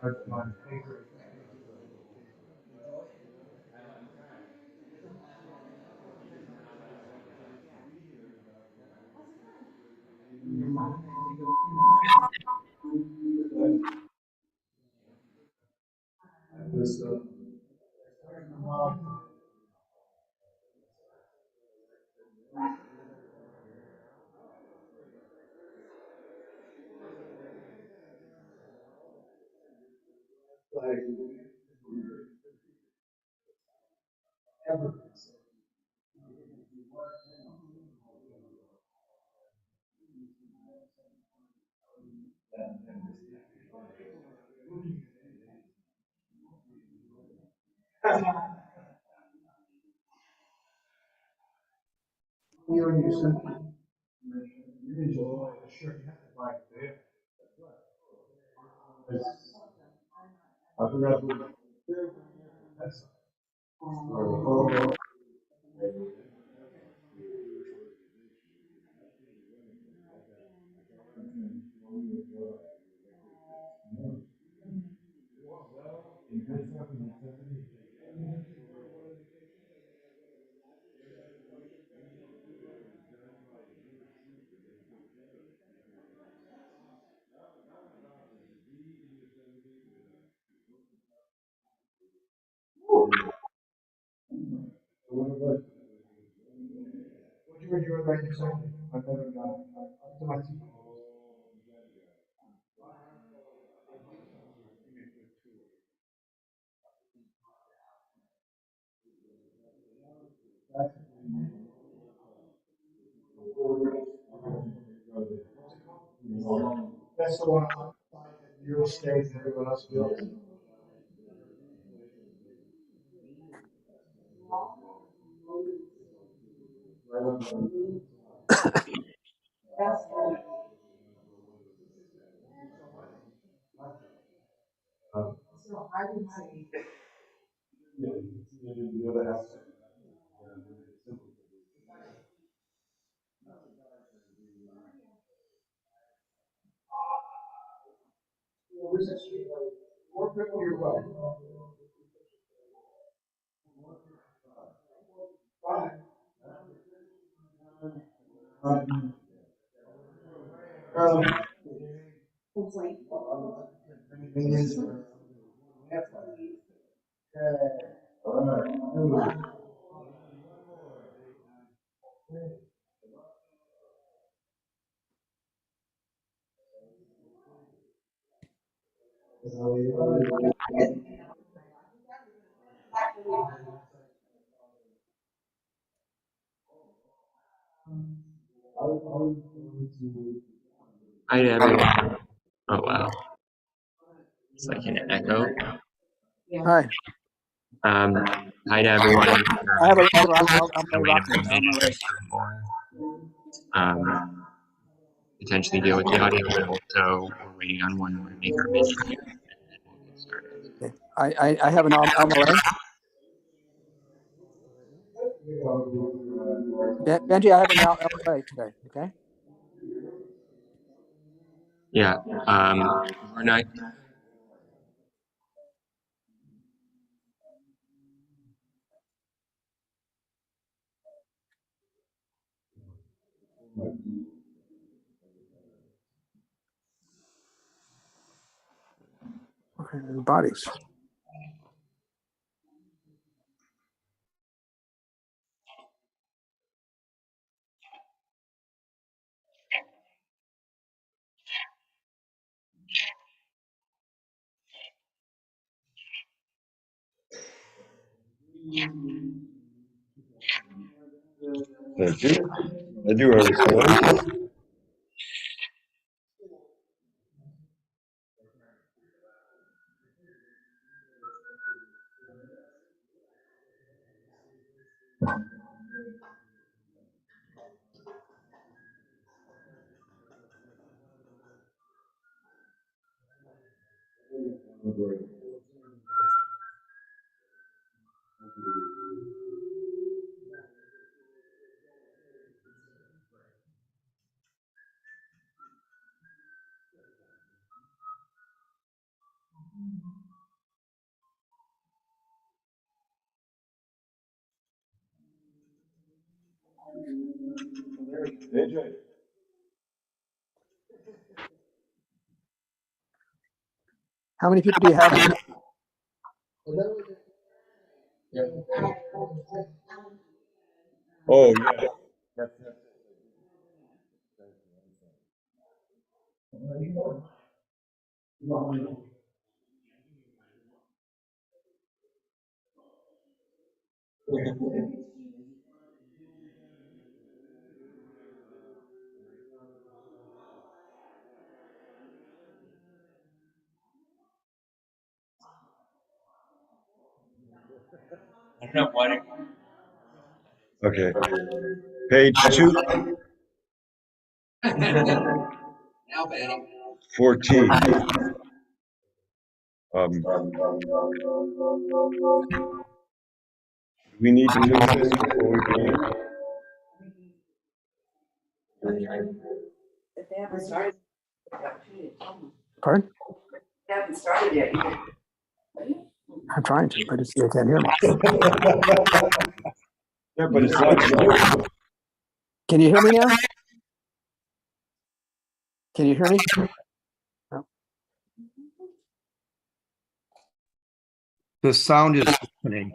Hi everyone. Oh wow, it's like an echo. Hi. Um, Hi to everyone. I have a little. I'm waiting for a minute or more. Potentially deal with the audio, but also we're waiting on one more maker mini here, and then we'll get started. I have an MLA. Benji, I have an MLA today. Okay. Yeah. We're not. Okay. The bodies. Thank you. I do understand. AJ. How many people do you have now? Oh, yeah. Okay. Page 2. 14. We need to fix this before we begin. Pardon? Haven't started yet. I'm trying to, but you can't hear me. Yeah, but it's not slow. Can you hear me now? Can you hear me? No. The sound is happening.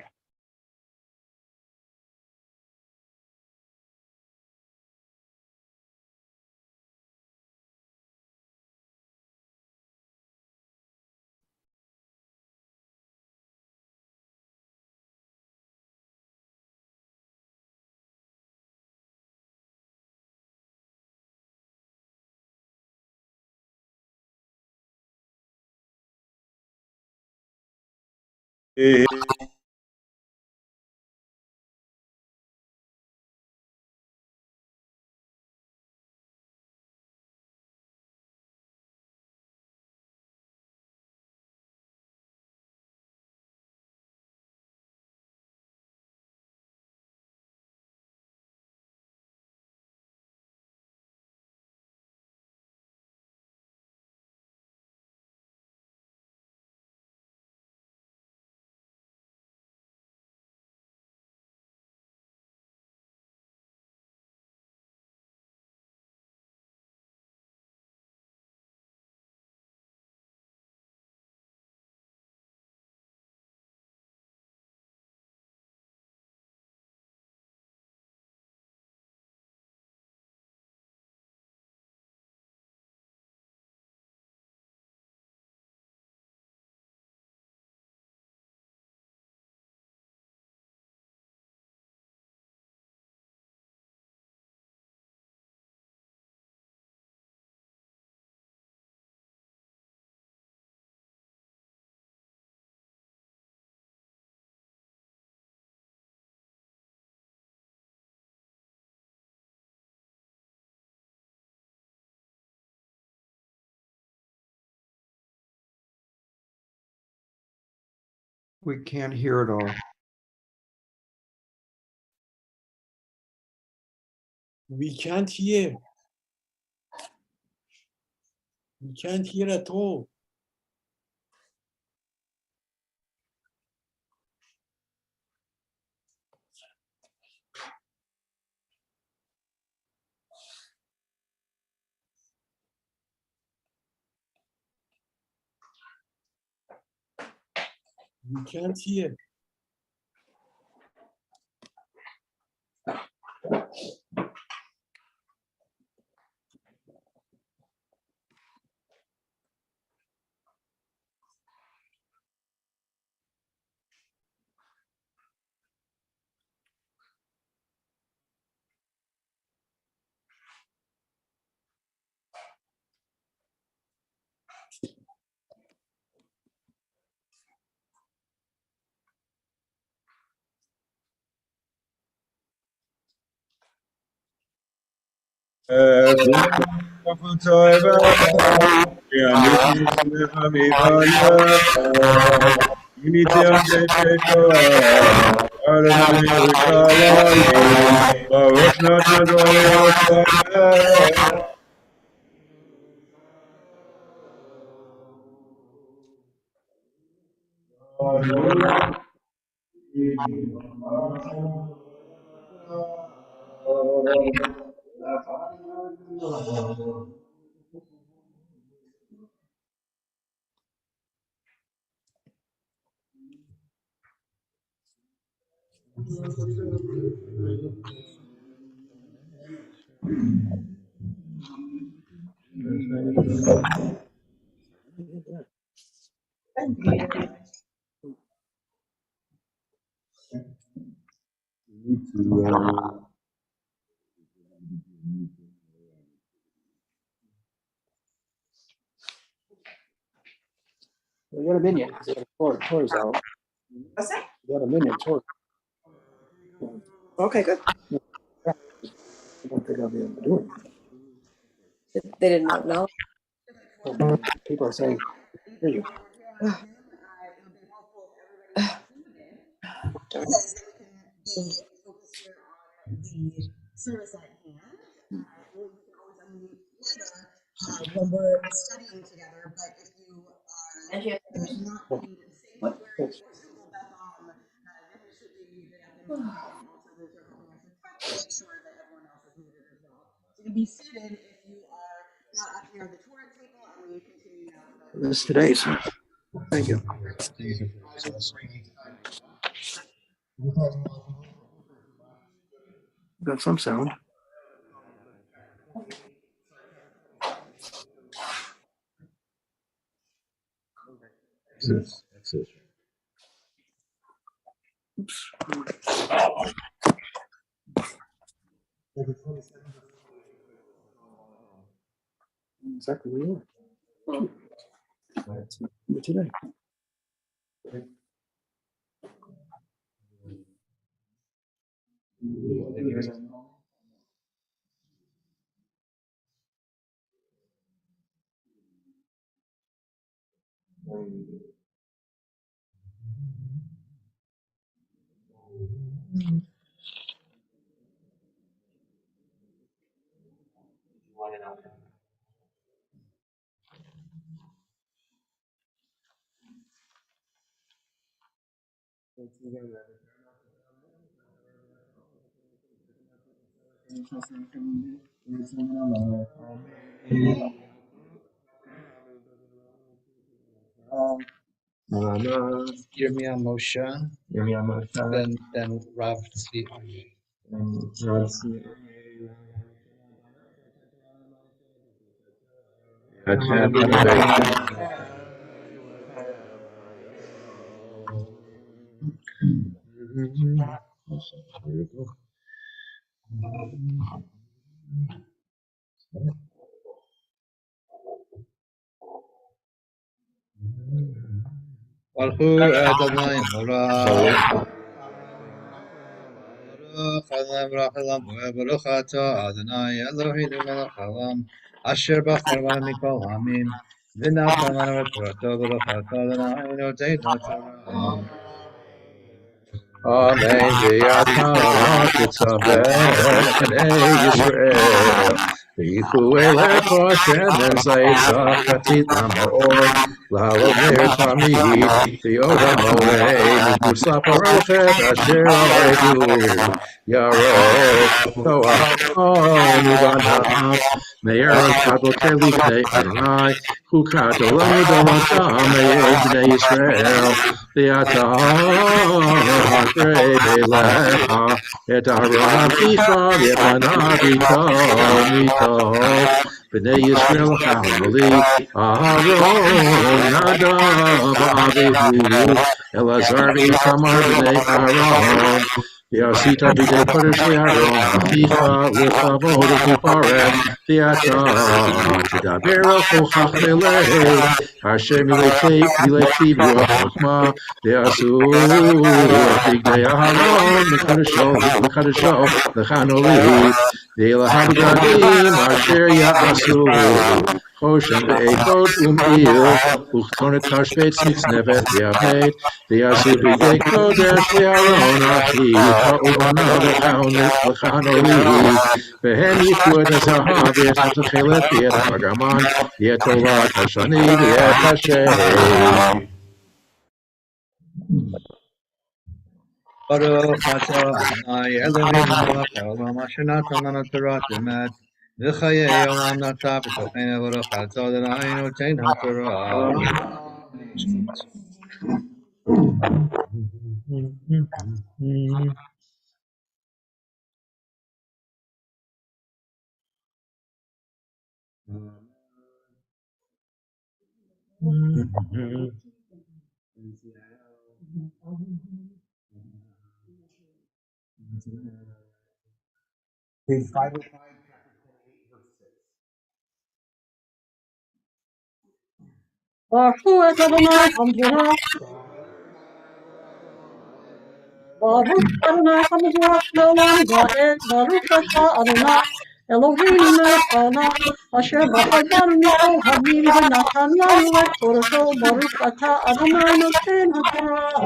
Eh, We can't hear it all. We can't hear. We can't hear at all. We can't hear. We got a minion. They got toys out. What's that? We got a minion toy. Okay, good. I don't think I'll be able to do They did not know. it. People are saying, hear you. Service at hand. We can always unmute later when we're studying together. But if you are not feed safe where you're school, then you should be also those are helping us make sure that everyone else is muted as well. So you can be seated if you are not up near the tour table, and we continue now. This is today's. Thank you. Got some sound. Oops. Exactly where you are. Today. Give me a motion, then Rav Tzvi. Baruch Adonai Baruch Baruch atah Adonai Eloheinu melech haolam asher bachar banu mikol hamim v'natan lanu et torato baruch atah Adonai Eloheinu Torah. Amen. V'yata titzaveh b'nei Yisrael v'yichu elecha shemen zayit zachatit la'maor la'alot ner tamid v'yora moed mikusa parochet asher al edu yarok to'achon u'banav me'eron kadlote lifnei Adonai chukat olam v'dolatam me'ed b'nei Yisrael v'yata Lecha et Aaron Avicha v'panav mito b'nei Yisrael chaloli Aaron Nadav Avihu Elazar v'itamar b'nei Aaron V'asita b'dei kodesh le'Aaron Avicha lechavod u'tiparet v'ata tidaber al kolchach b'lev asher milei ruach chokma v'asu b'gdei Aharon l'kadesho l'chanoli v'elahabigadim asher ya'asu choshen v'ephod u'm'il u'chtonet tashbetz mitzneveh v'yavneit v'yasu b'gdei kodesh le'Aaron achiv ubanav l'chanoli v'hem yichu et hazahav v'et hatachelet v'et ha'argaman v'et tolat hashani v'et hashem. Baruch atah Adonai Eloheinu melech haolam asher natan lanu Torah emet v'chayei olam nata b'tocheinu baruch atah Adonai noten haTorah. Page 505, chapter 28, verse 6. Baruch Adonai Hamdullah, Baruch Adonai Hamdullah Leolam Vaed, Baruch Atah Adonai Eloheinu melech haolam, asher bachar banu mikol hamim v'natan lanu et Torato, Baruch Atah Adonai noten haTorah.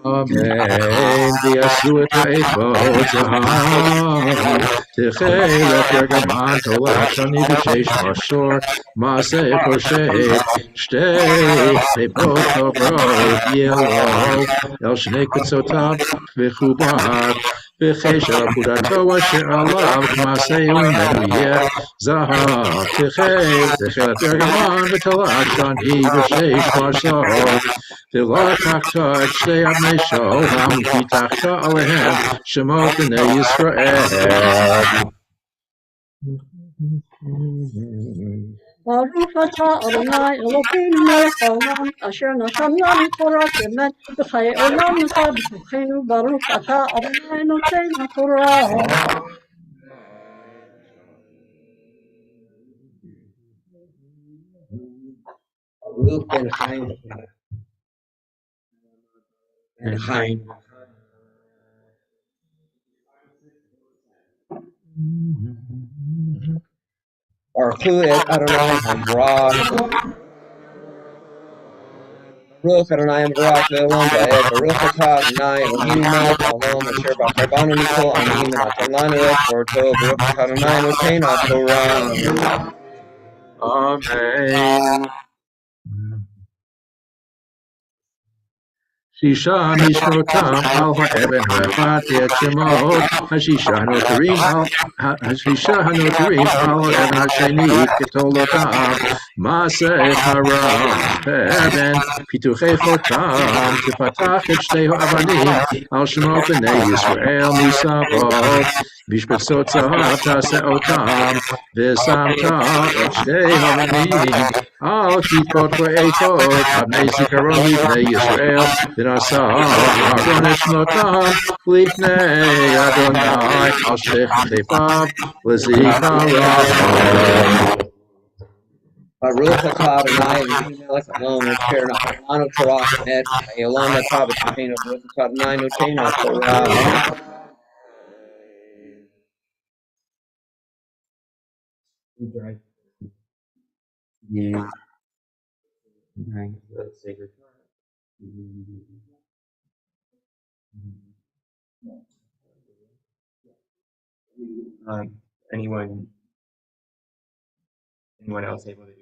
Amen. V'yasu et ha'ephod zahav. Techeleth yargaman tolad shani b'sheish mashor. Maaseh choshet. Shtei pepot kovros yelo. El shnei kutzotav v'chubar. V'chesha pudato asher alav k'maaseh umenu yeh. Zahav. Techeleth yargaman v'tolad shani b'sheish mashor. V'lakachta et shtei avnei shoham v'pitachta alehem shemot b'nei Yisrael. Baruch Atah Adonai Eloheinu melech haolam, asher natan lanu Torah emet v'chayei olam nata b'tocheinu, Baruch Atah Adonai noten haTorah. Baruch ben Chaim ben Chaim. Baruch et Adonai Hamrach. Baruch Adonai Hamrach le'olam va'ed. Baruch atah Adonai Eloheinu melech haolam asher bachar banu mikol amim v'natan lanu et Torato. Baruch atah Adonai noten haTorah. Amen. Shisha mishmotam al ha'eben ha'echad et shemot hashisha hanotarim al hashisha hanotarim al ha'eben ha'sheni ketolotam maseh haram ha'eben pituchei chotam tifatach et shtei ha'avanim al shemot b'nei Yisrael misavot bishbetzot zahav taseh otam v'samta et shtei ha'avanim al kipot v'ephod avnei zikaron livnei Yisrael v'nasa Aaron et shmotam lifnei Adonai al shechifav l'zikaron. Baruch atah Adonai Eloheinu melech haolam asher natan lanu Torah emet v'chayei olam nata b'tocheinu. Baruch atah Adonai noten haTorah. Yeah. Right. That's sacred. Anyone else able to do?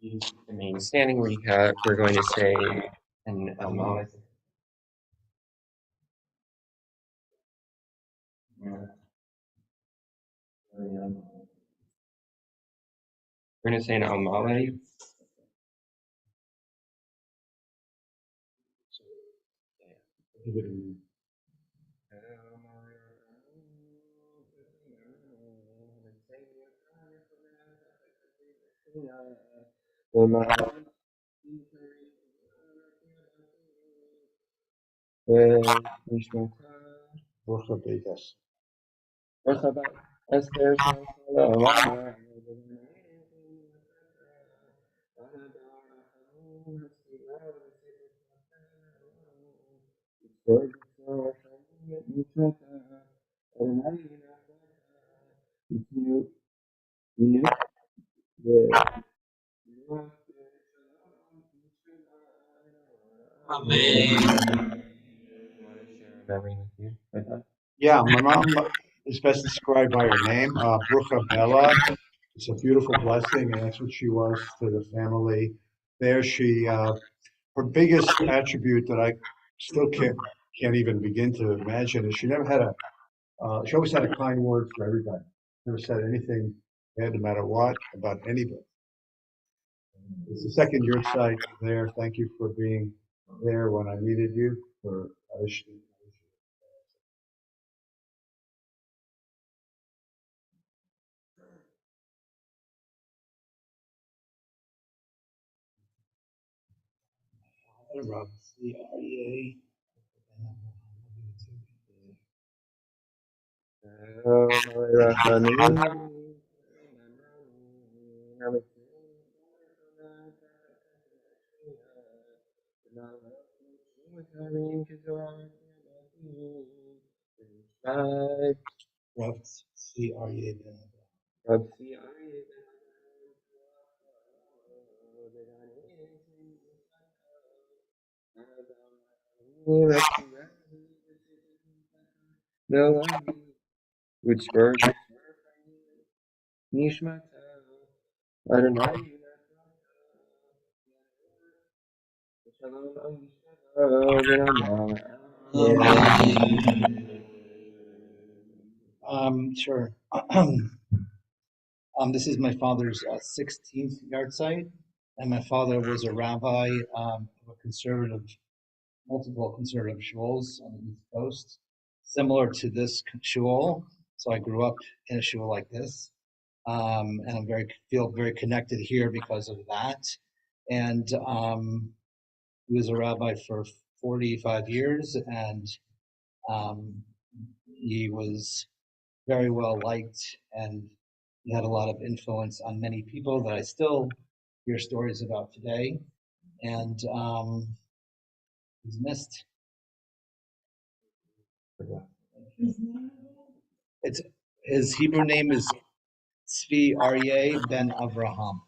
Use the main standing we're going to say an We're going to say an Almale. Rocha Betas. Esther Yeah, my mom is best described by her name, Brucha Bella. It's a beautiful blessing, and that's what she was to the family. There, her biggest attribute that I still can't even begin to imagine is she never had she always had a kind word for everybody. Never said anything bad, no matter what, about anybody. It's the second yurt site there. Thank you for being there when I needed you for which word Nishmat Adonai Sure. This is my father's 16th yard site, and my father was a rabbi of multiple conservative shuls on the East Coast, similar to this shul. So I grew up in a shul like this, and feel very connected here because of that. And he was a rabbi for 45 years, and he was very well liked, and he had a lot of influence on many people that I still hear stories about today. And he's missed. His Hebrew name is Tzvi Aryeh ben Avraham.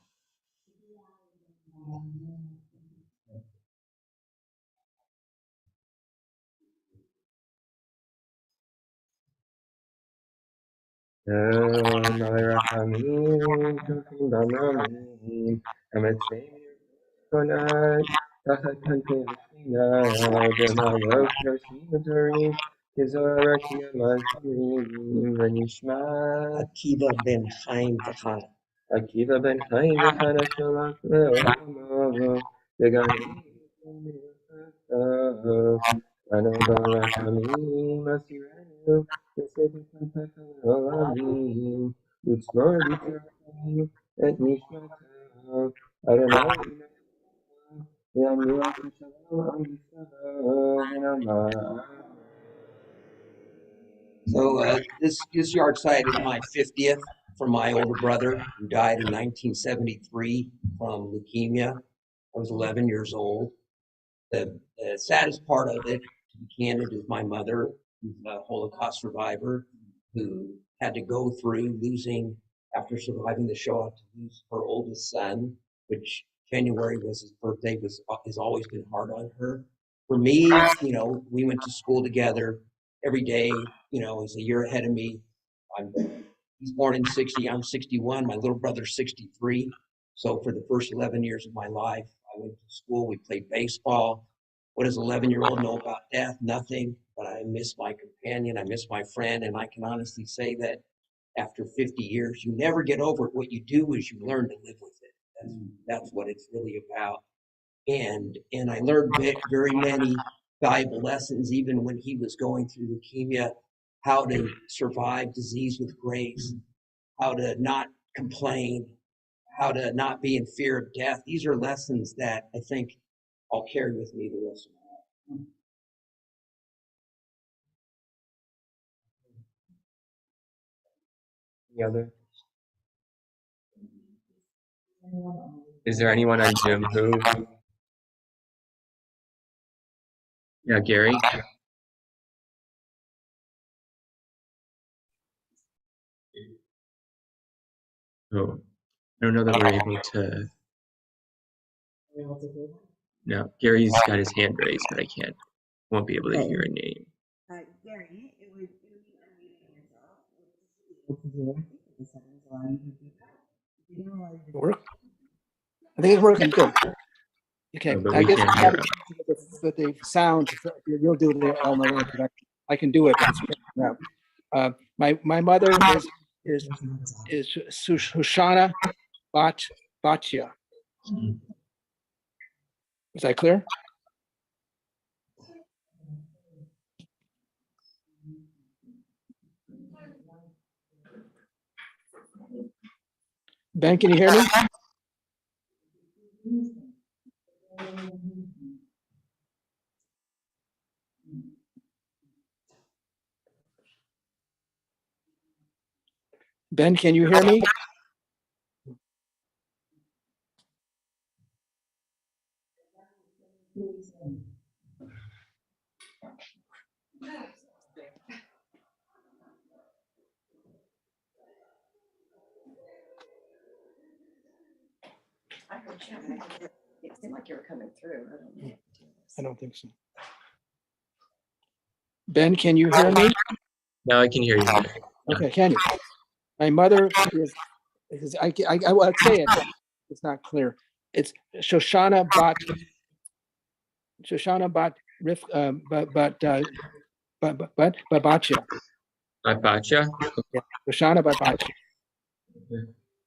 Akiva ben Chaim V'Chana. Akiva ben Chaim V'Chana Shalach Le'olamo V'gan Ano Barachamim Asirenu V'Sedek Olamim Utzmor B'Tzarachim Et Nishmatav Adonai V'Amruach Shalom Am Yisrael V'Namah. So this yard site is my 50th for my older brother who died in 1973 from leukemia. I was 11 years old. The saddest part of it, to be candid, is my mother, who's a Holocaust survivor, who had to go through losing after surviving the Shoah, to lose her oldest son, which January was his birthday, has always been hard on her. For me, we went to school together every day. He's a year ahead of me. He's born in 60. I'm 61. My little brother's 63. So for the first 11 years of my life, I went to school. We played baseball. What does 11-year-old know about death? Nothing. But I miss my companion. I miss my friend. And I can honestly say that after 50 years, you never get over it. What you do is you learn to live with it. That's what it's really about. And I learned very many valuable lessons, even when he was going through leukemia, how to survive disease with grace, how to not complain, how to not be in fear of death. These are lessons that I think I'll carry with me the rest of my life. Any other? Is there anyone on Zoom who? Yeah, Gary. Oh, I don't know that we're able to. No, Gary's got his hand raised, but I won't be able to hear a name. Gary, it would be unmuting yourself. The settings allow you to do that. Work? I think it's working good. Okay, Oh, but I we guess can't hear him. but the sounds you'll do the all-in production. I can do it, but it's my mother is Shoshana Batya. Is that clear? Ben, can you hear me? Ben, can you hear me? I heard you. It seemed like you were coming through. I don't know. I don't think so. Ben, can you hear me? No, I can hear you. Okay, can you? My mother is I will say it. It's not clear. It's Shoshana Bat Rif Batya. Batya? Yeah, Shoshana Batya.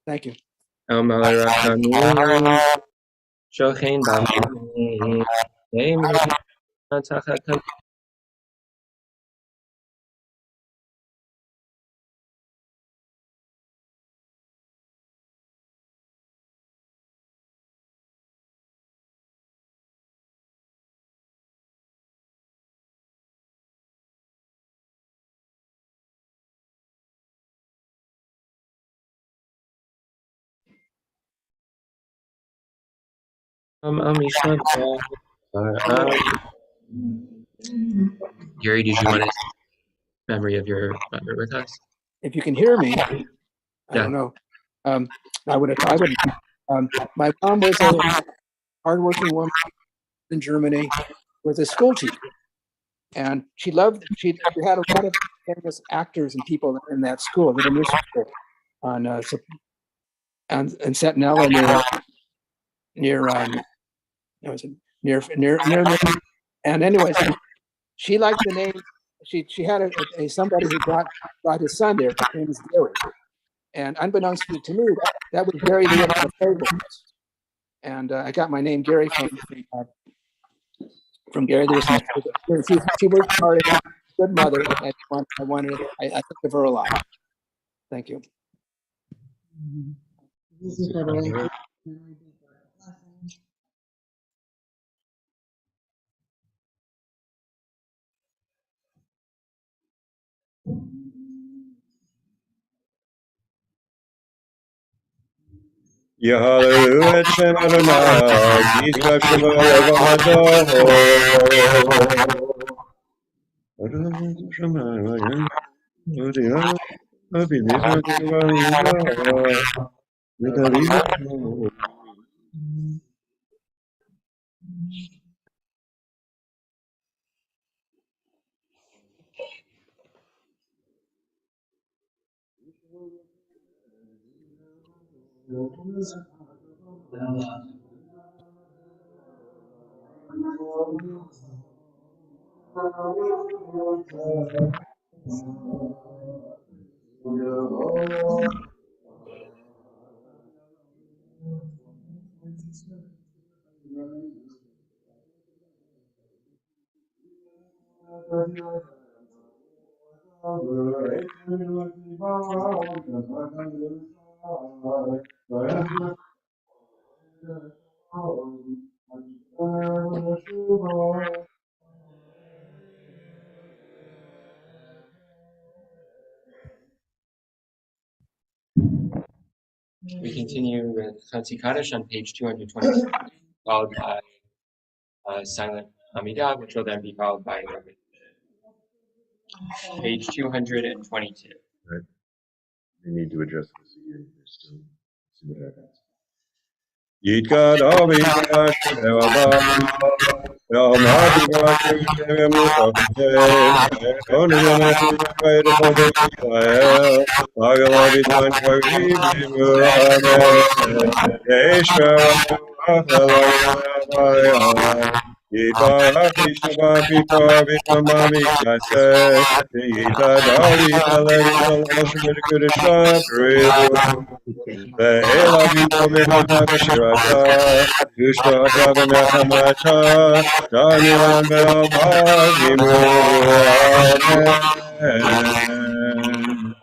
Thank you. Gary, did you want to memory of your mother with us? If you can hear me, I don't know. I would. My mom was a hardworking woman in Germany, was a school teacher, and she had a lot of famous actors and people in that school, little music school, on Sentinella near and anyways, she liked the name. She had a somebody who brought his son there. His name is Gary, and unbeknownst to me, that was Gary the one of the fables. And I got my name Gary from Gary the Whistle. She worked hard, good mother. I think of her a lot. Thank you. Yahallelu et Shem Adonai, Yisrael Shemo Levado. We continue with Chansi Kaddish on page 226, followed by Silent Amidah, which will then be followed by page 222. Right. We need to address this again. There's still see what happens. Yitkad Avikash Devabadi Yamadi Vashi Mutapte Onyamanati Vaid Hodo Israel Bhagavadi Tan Karibimu Amen Yeshua Athalaya Yiparati Shabati Pavitamami Kase Yita Dari Taleri Talashmir Kudisha Pribu Ve'elavi Povehata Shirata, Yushma Prabhamata, Daniel Melvavimu, Amen.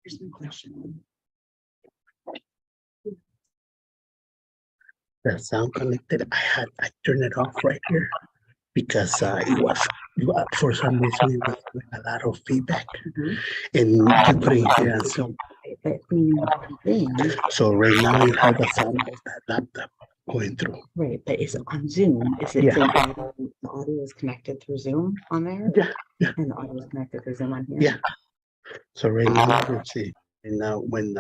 Here's my question. The sound connected, I turned it off right here because it was for some reason it was doing a lot of feedback, and you couldn't hear us. So right now you have the sound of that laptop going through. Right, but is it on Zoom? Is it Yeah. saying the audio is connected through Zoom on there? Yeah. And the audio is connected through Zoom on here? Yeah. So right now, let's see. And now when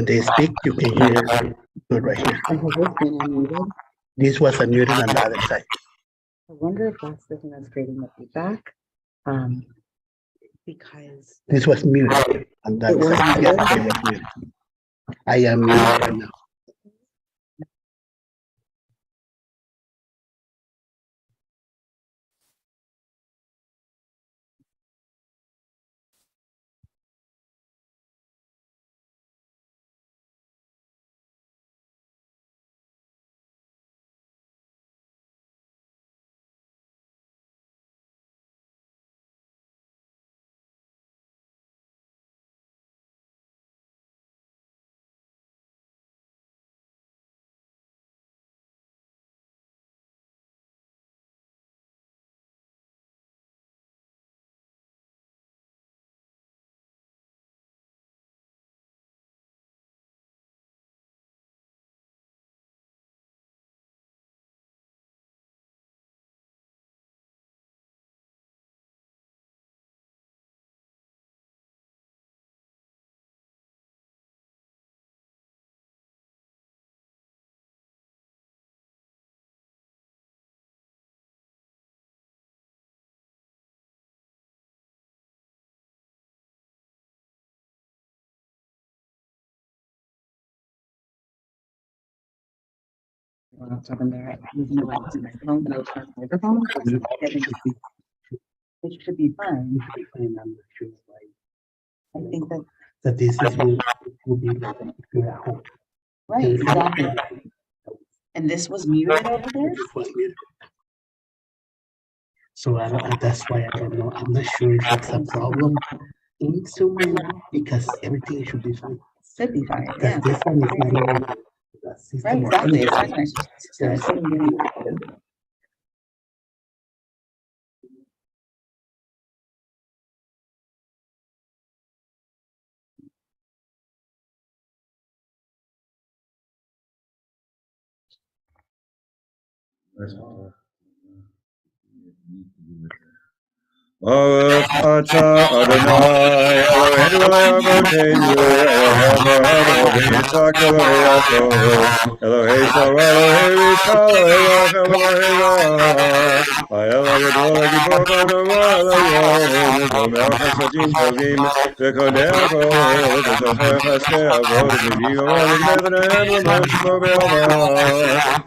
they speak, you can hear good right here. And has this been unmuted? This was unmuted on the other side. I wonder if that's the thing that's creating the feedback. Because This was muted on the other side. Yeah, it was muted. I am muted right now. when I was talking there, I was using my phone, and I was trying to microphone. It should be fine. I'm not sure why. I think that That this is will be like if you're at home. right, exactly. And this was muted over there? This was muted. So that's why I don't know. I'm not sure if it's a problem ink so much because everything should be fine. Should be fine. Because Yeah. this one is not even the system Right, of exactly. It's energy. not going So to. it's not really Baruch atah Adonai Eloheinu melech avotenu Elohe Avraham Elohe Yitzchak Elohe Yaakov Elohe Sarah Elohe Rivka Elohe Rachel Elohe Leah Ha'el ha'gadol ha'gibor ha'nורא Eloheinu Gomel chasadim tovim v'kodei kol v'zocher chasdei avod v'mibyi goel v'gnei b'neihem l'mon shmo be'ahava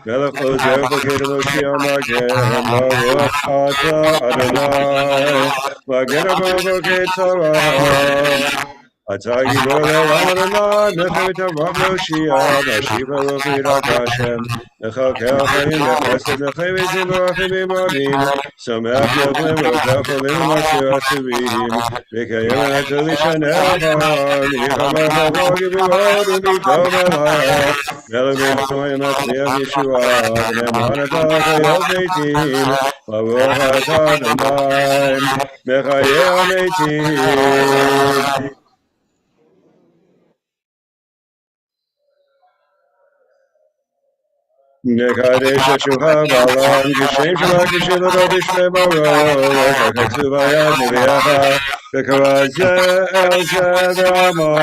Melech ozer poked Eloshi Magen Baruch atah Adonai Magen Avram Ketzara. Atah Gibor Le'olam Adonai, Mechem Rav Yoshia, Mashiach Elochi Rak Hashem, Mechakel Chaim Bechesed, Mechem Ezim Barachim Rabim, Samech Yavlim Rotach Olim Masir Atzurim, Mekayem Enato Lishanecha, Michamarcha V'Agi B'Rod U'Bidom Elach, Melech Mitzrayim Matzliach Yeshua, V'Ne'eman Atah Chayil Meitim, Baruch atah Adonai, Mechayeh HaMeitim. Nekadesh et Shemcha ba'alam, Kishem Shema Kishilado B'Shmei Baruch, HaKatsuv Hayad Nevi'echa, V'Kara Zeh El Zeh V'Amad.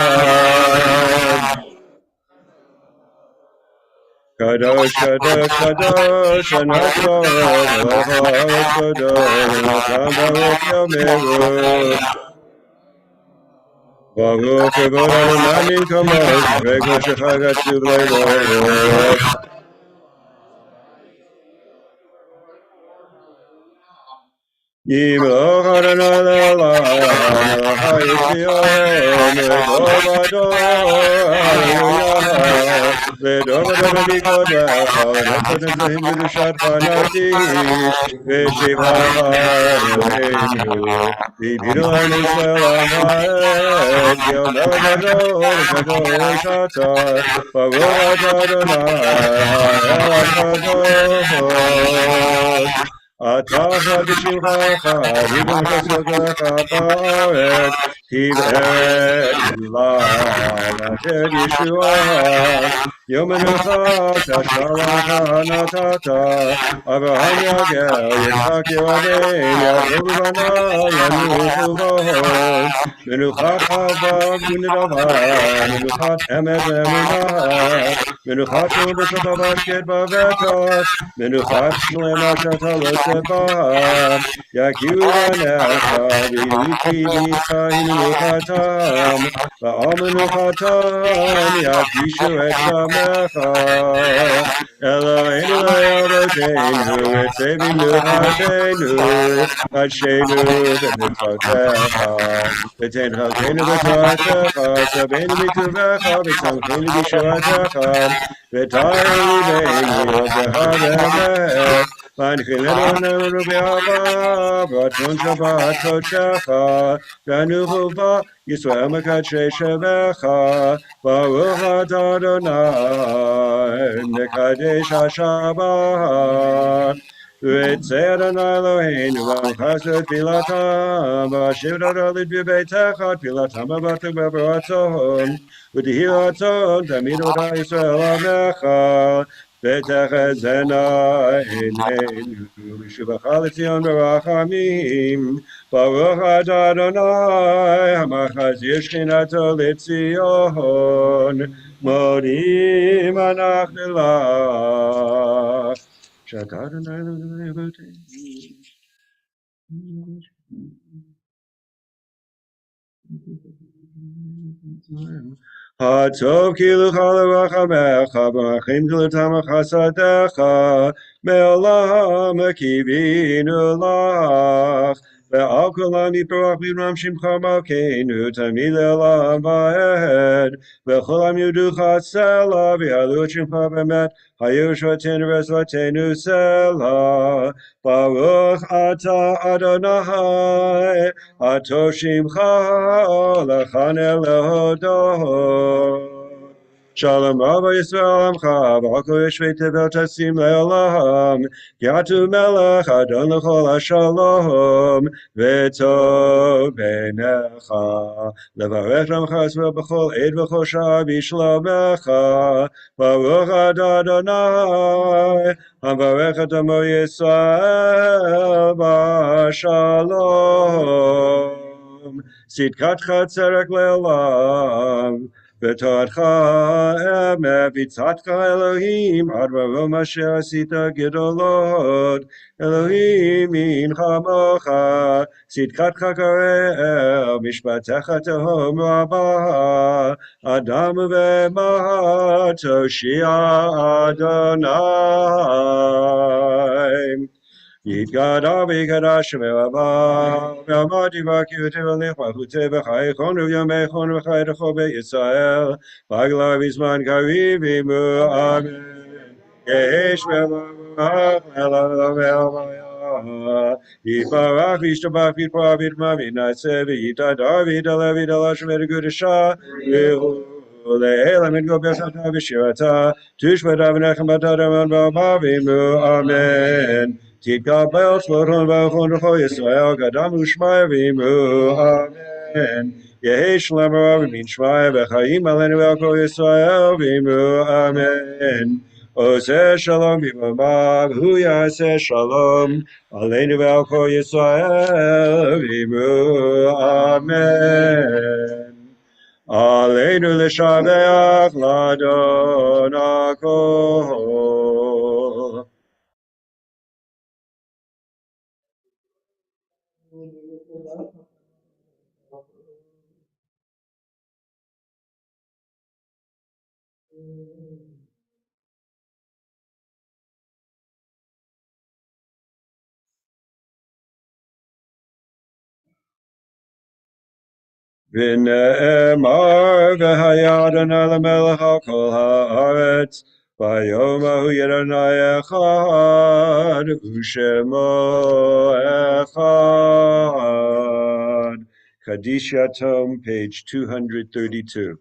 Kadosh, Kadosh, Kadosh, Anak Baruch, Melech Haaretz Kodo, Yonatan Baruch Yomeru. Baruch Kavod Adonai Min Kamo, Zivek Moshecha Gatsuv Leilot. Yimloch Adonai Le'olam, Melech HaYetzion, L'dor Vador, Hallelujah. L'dor Vador Mikod Lecha, L'nechot Netzahim Kedushatcha Nagdish, V'shivchacha Eloheinu, V'yibinu Lanu Yisrael Am Ha'ed, Ki Omer Gadol, Kadosh Atah, Baruch atah Adonai, Ha'el HaKadosh. Atah b'shimchacha, v'yibum chasotecha ba'aretz, tiv'ed la'ated Yeshua. Yom menucha tashalach natata, Avraham yagel, Yitzchak yirabein, Yaakov b'nai yanuchu b'hod. Menuchat chava v'nidava, menuchat emet v'emunah, menuchat shalom b'shata v'ashket b'vetos, menuchat shlema shata l'seba, yakiru banecha, v'yiti b'yitzchak menuchatam, v'al menuchatam yakishu et shamecha. Eloheinu le'avoteinu, etzei b'menuchatenu, Hashenu b'mitzvotecha, v'tein chalkeinu b'toratecha, sabeinu b'tuvecha, v'samcheinu b'yeshuatecha, v'tahir libeinu yodecha v'emet, v'anchilenu anenu b'ahava, v'ratzon shabbat kodeshecha, v'anuchu ba Yisrael mekadshei shemecha, Baruch atah Adonai, mekadesh hashabbat. V'etzei Adonai Eloheinu v'amchas tfilatam, v'ashiv dalit b'beitecha tfilatam v'batek b'ratzon, v'tihi ratzon tamid odai Yisrael amecha, v'techezena eineinu, v'shuvacha l'tzion b'rachamim, Baruch atah Adonai, hamachas yeshchinato l'tzion, modim anachnu lach. Shatad Adonai Eloheinu Hatov kilu chalarachamecha, barachim kilutam chasadecha, me'olam kivinu lach, ועל כולם יפרח וירם שמך מלכנו תמיד לעולם ועד. וכולם יודוך סלע ויעלו את שמך באמת, היו שותנו וזרותנו סלע. ברוך אתה אדוני, עטו שמך לכנה להודות. Shalom Rabbi Yisrael Amcha, v'akol yeshvei tevel tasim le'olam, ki atu melech adon l'chol ha'shalom, v'tov b'necha, levarech ramcha Yisrael b'chol ed v'chol shah b'shlomecha, baruch atah Adonai, havarech et amo Yisrael b'shalom, sitkatcha tzerek le'olam, בתורתך אמת, בצעתך אלוהים, עד רום אשר עשית גדולות, אלוהים מן חמוך, צדקתך קרב, משפטך תהום רבה, אדם ובהמה תושיע אדוני. יתגדל ויקדש מרבה, ואמרתי והכירותי ולך מלכותי בחייכון ובימיכון וחייתך בישראל, בגלל בזמן קריב עמו אמן. יש מברך אלוהיה, יתברך וישתבח ויתפאר ויתמם וינשא ויתהדר ויתעלה ויתעלה שווה קדושה ולעילם יתגבר שתה ושירתה, תושבע ונחמתה דמון ברמה ועמו אמן. תתקבל צלחון ברכון לכל ישראל, קדם ושמיא ועמו אמן. יהי שלום רב מן שמיא וחיים עלינו ועל כל ישראל ועמו אמן. עושה שלום במרומיו, הוא יעשה שלום עלינו ועל כל ישראל ועמו אמן. עלינו לשבח לאדון הכל. ונאמר והיה אדוני למלך על כל הארץ, ביום ההוא יהיה אדוני אחד ושמו אחד. קדיש יתום, page 232.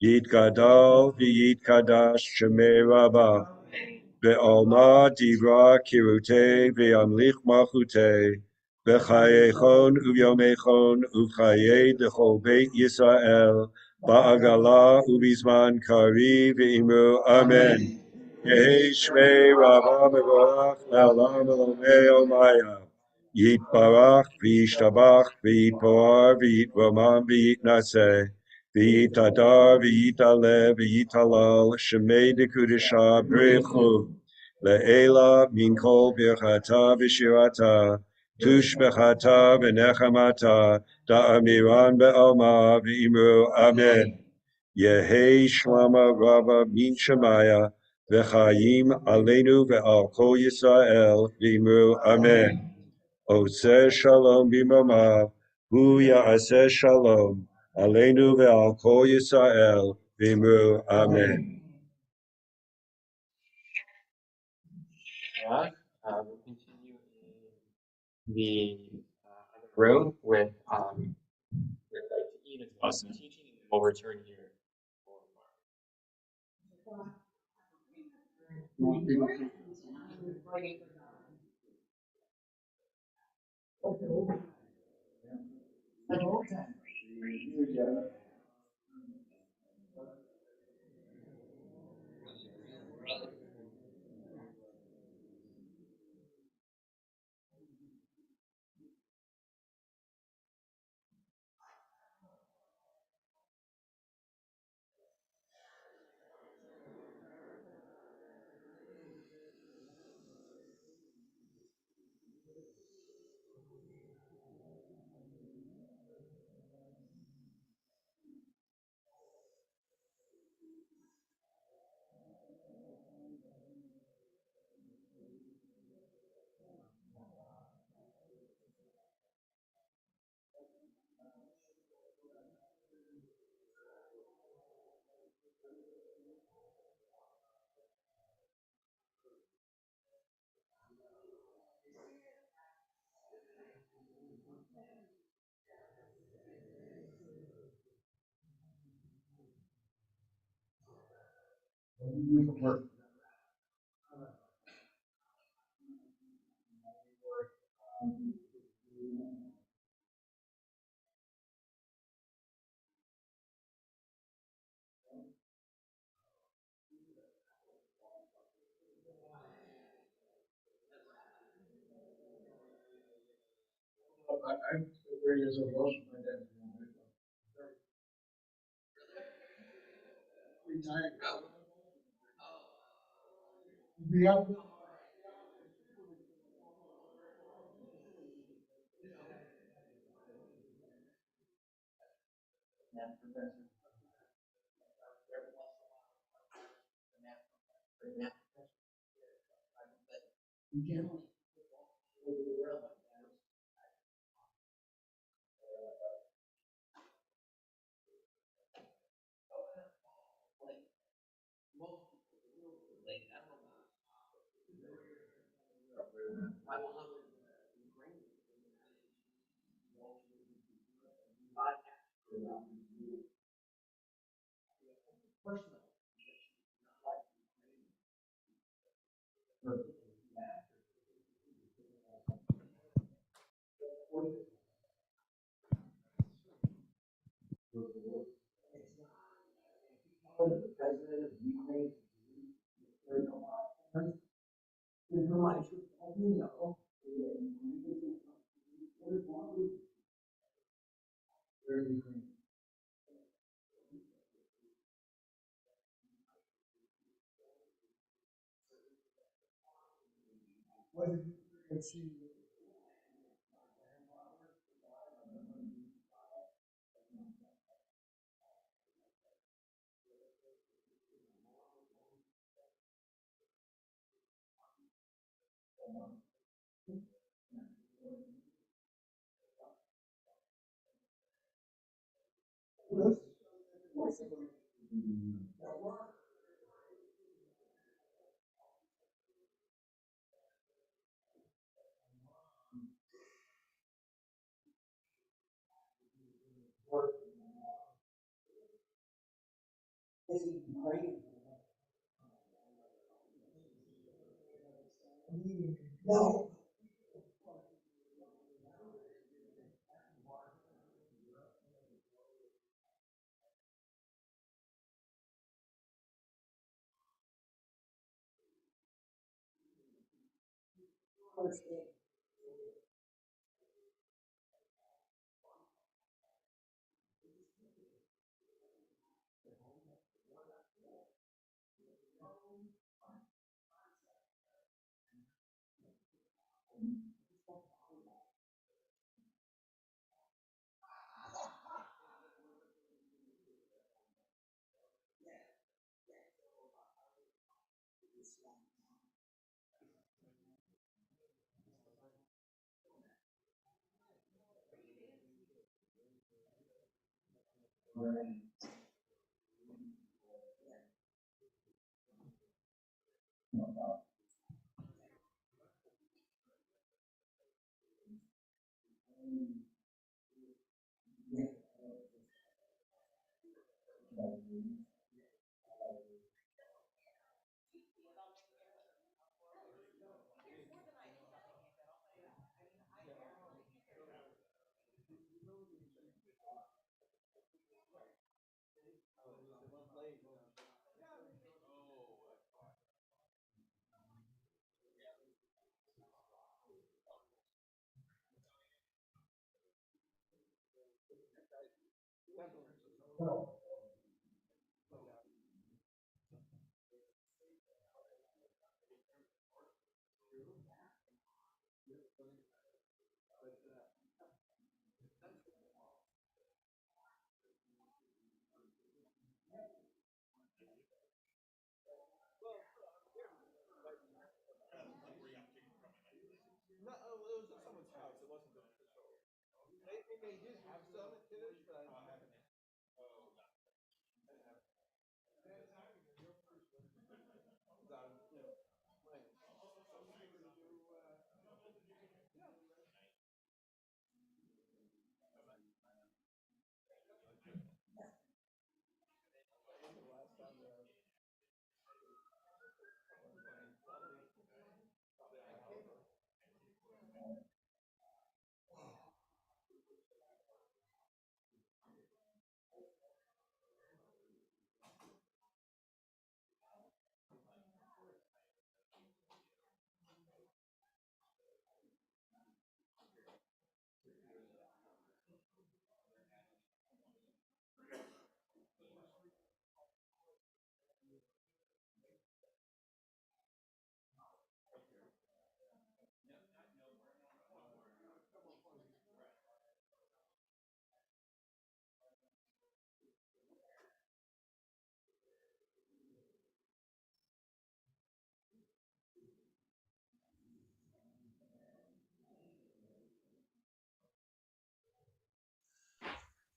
יתגדל ויתקדש שמי רבה, בעלמא דיברה קירותי וימליך מלכותי, בחייכון וביומייכון ובחיי דכל בית ישראל, בעגלה ובזמן קריב ועמו אמן. יהי שמי רבה מבורך לעולם ולעולמי עולמיה. יתברך וישתבח ויתפאר ויתרומם ויתנשא, ויתהדר ויתעלה ויתהלל שמי דקודשה ברכו, לעילה מן כל ברכתה ושירתה, תושבחתה ונחמתה, דאמירן בעלמא ואמרו אמן. יהי שלמה רבה מן שמיה, וחיים עלינו ועל כל ישראל, ואמרו אמן. עושה שלום במרומיו, הוא יעשה שלום עלינו ועל כל ישראל, ואמרו אמן. We'll continue in the other room with like to eat as well as some teaching, and then we'll return here for I'm 30 years old. Also, my dad. Retired. Yeah.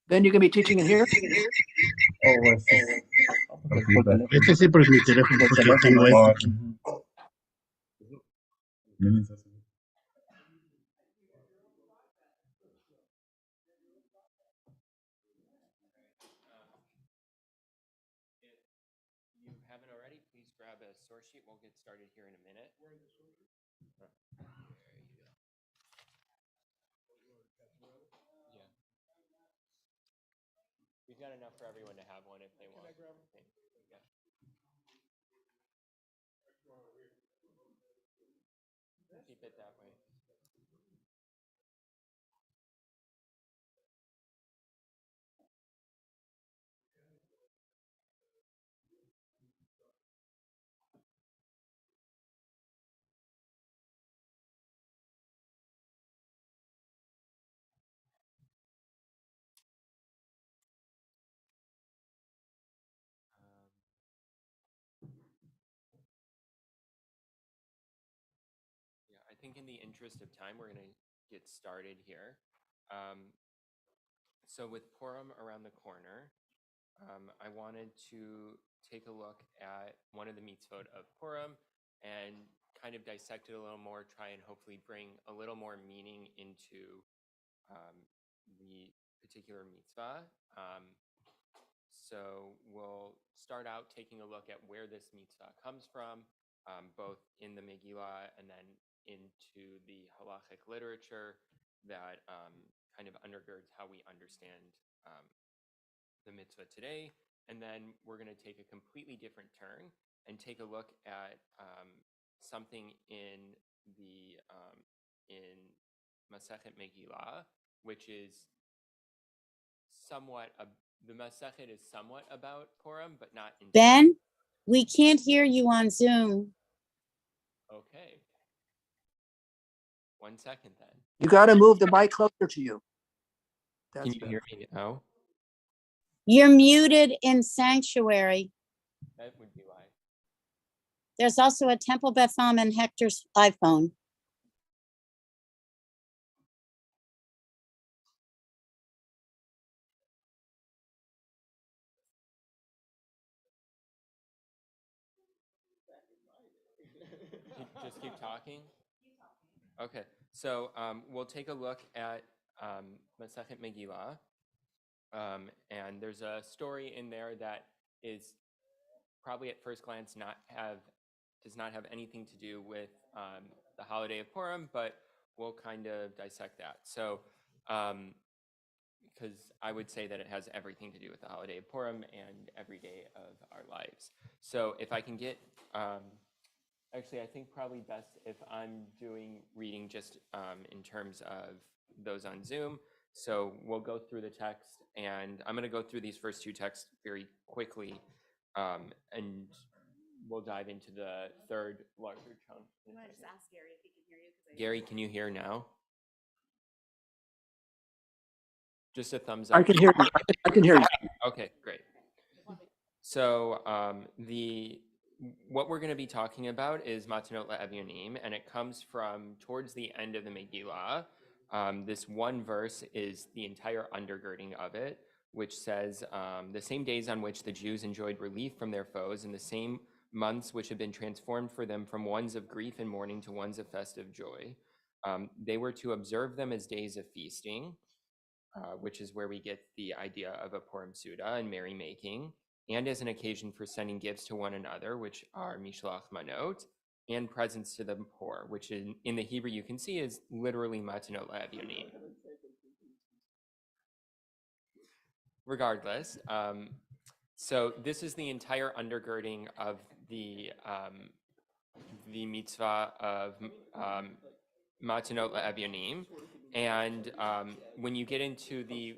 Then you can be teaching in here. Este sí, porque mi teléfono, porque tengo este. If you haven't already, please grab a source sheet. We'll get started here in a minute. There you go. Yeah. We've got enough for everyone to have one if they want. Yeah. Keep it that way. Yeah, I think in the interest of time, we're going to get started here. So with Purim around the corner, I wanted to take a look at one of the mitzvot of Purim and kind of dissect it a little more, try and hopefully bring a little more meaning into the particular mitzvah. So we'll start out taking a look at where this mitzvah comes from, both in the Megillah and then into the halachic literature that kind of undergirds how we understand the mitzvah today. And then we're going to take a completely different turn and take a look at something in the in Masechet Megillah, which is somewhat the Masechet is somewhat about Purim, but not entirely. Ben, we can't hear you on Zoom. Okay. 1 second then. You got to move the mic closer to you. Can you hear me now? You're muted in Sanctuary. That would be why. There's also a Temple Beth Am and Hector's iPhone. Just keep talking? Okay, so we'll take a look at Masechet Megillah. And there's a story in there that is probably at first glance does not have anything to do with the holiday of Purim, but we'll kind of dissect that. So, because I would say that it has everything to do with the holiday of Purim and every day of our lives. So if I can get, actually, I think probably best if I'm doing reading just in terms of those on Zoom. So we'll go through the text, and I'm going to go through these first two texts very quickly, and we'll dive into the third larger chunk. You want to just ask Gary if he can hear you? Gary, can you hear now? Just a thumbs up. I can hear you. I can hear you. Okay, great. So what we're going to be talking about is Matanot LaEvyonim, and it comes from towards the end of the Megillah. This one verse is the entire undergirding of it, which says, the same days on which the Jews enjoyed relief from their foes, and the same months which had been transformed for them from ones of grief and mourning to ones of festive joy. They were to observe them as days of feasting, which is where we get the idea of a Purim Suda and merrymaking, and as an occasion for sending gifts to one another, which are Mishlach Manot, and presents to the poor, which in the Hebrew you can see is literally Matanot LaEvyonim. Regardless, so this is the entire undergirding of the mitzvah of Matanot LaEvyonim, and when you get into the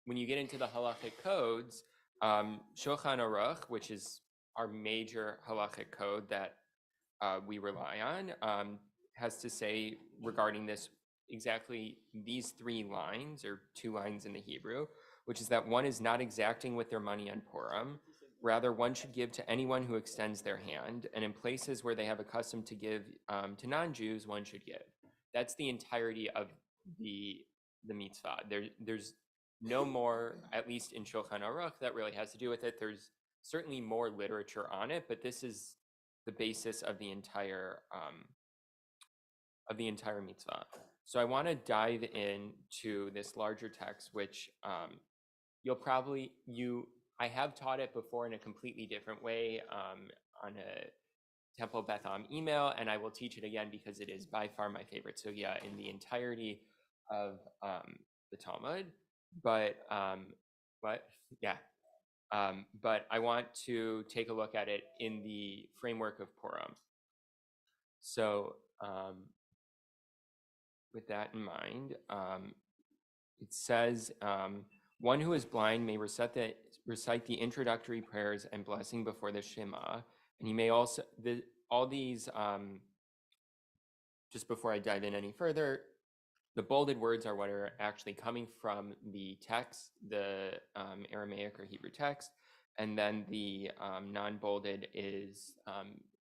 halachic codes, Shulchan Aruch, which is our major halachic code that we rely on, has to say regarding this exactly these 3 lines, or 2 lines in the Hebrew, which is that one is not exacting with their money on Purim. Rather, one should give to anyone who extends their hand, and in places where they have a custom to give to non-Jews, one should give. That's the entirety of the mitzvah. There's no more, at least in Shulchan Aruch, that really has to do with it. There's certainly more literature on it, but this is the basis of the entire mitzvah. So I want to dive into this larger text, which I have taught it before in a completely different way on a Temple Beth Am email, and I will teach it again because it is by far my favorite sugya in the entirety of the Talmud. But but I want to take a look at it in the framework of Purim. So with that in mind, it says, one who is blind may recite the introductory prayers and blessing before the Shema, and he may also, all these, just before I dive in any further, the bolded words are what are actually coming from the text, the Aramaic or Hebrew text, and then the non-bolded is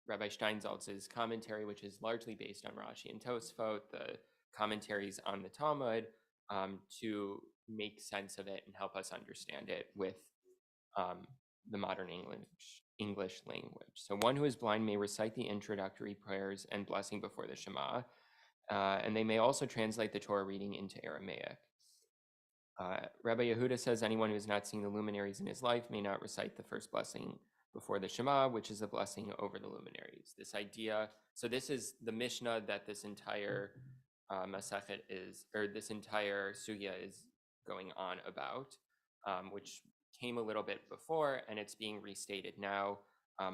Rabbi Steinsaltz's commentary, which is largely based on Rashi and Tosfot, the commentaries on the Talmud, to make sense of it and help us understand it with the modern English language. So one who is blind may recite the introductory prayers and blessing before the Shema, and they may also translate the Torah reading into Aramaic. Rabbi Yehuda says anyone who has not seen the luminaries in his life may not recite the first blessing before the Shema, which is a blessing over the luminaries. This idea, so this is the Mishnah that this entire Masechet is, or this entire sugya is going on about, which came a little bit before, and it's being restated now.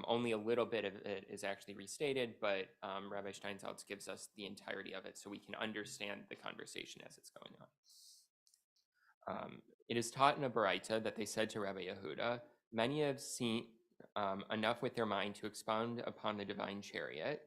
Only a little bit of it is actually restated, but Rabbi Steinsaltz gives us the entirety of it so we can understand the conversation as it's going on. It is taught in a Baraita that they said to Rabbi Yehuda, many have seen enough with their mind to expound upon the divine chariot,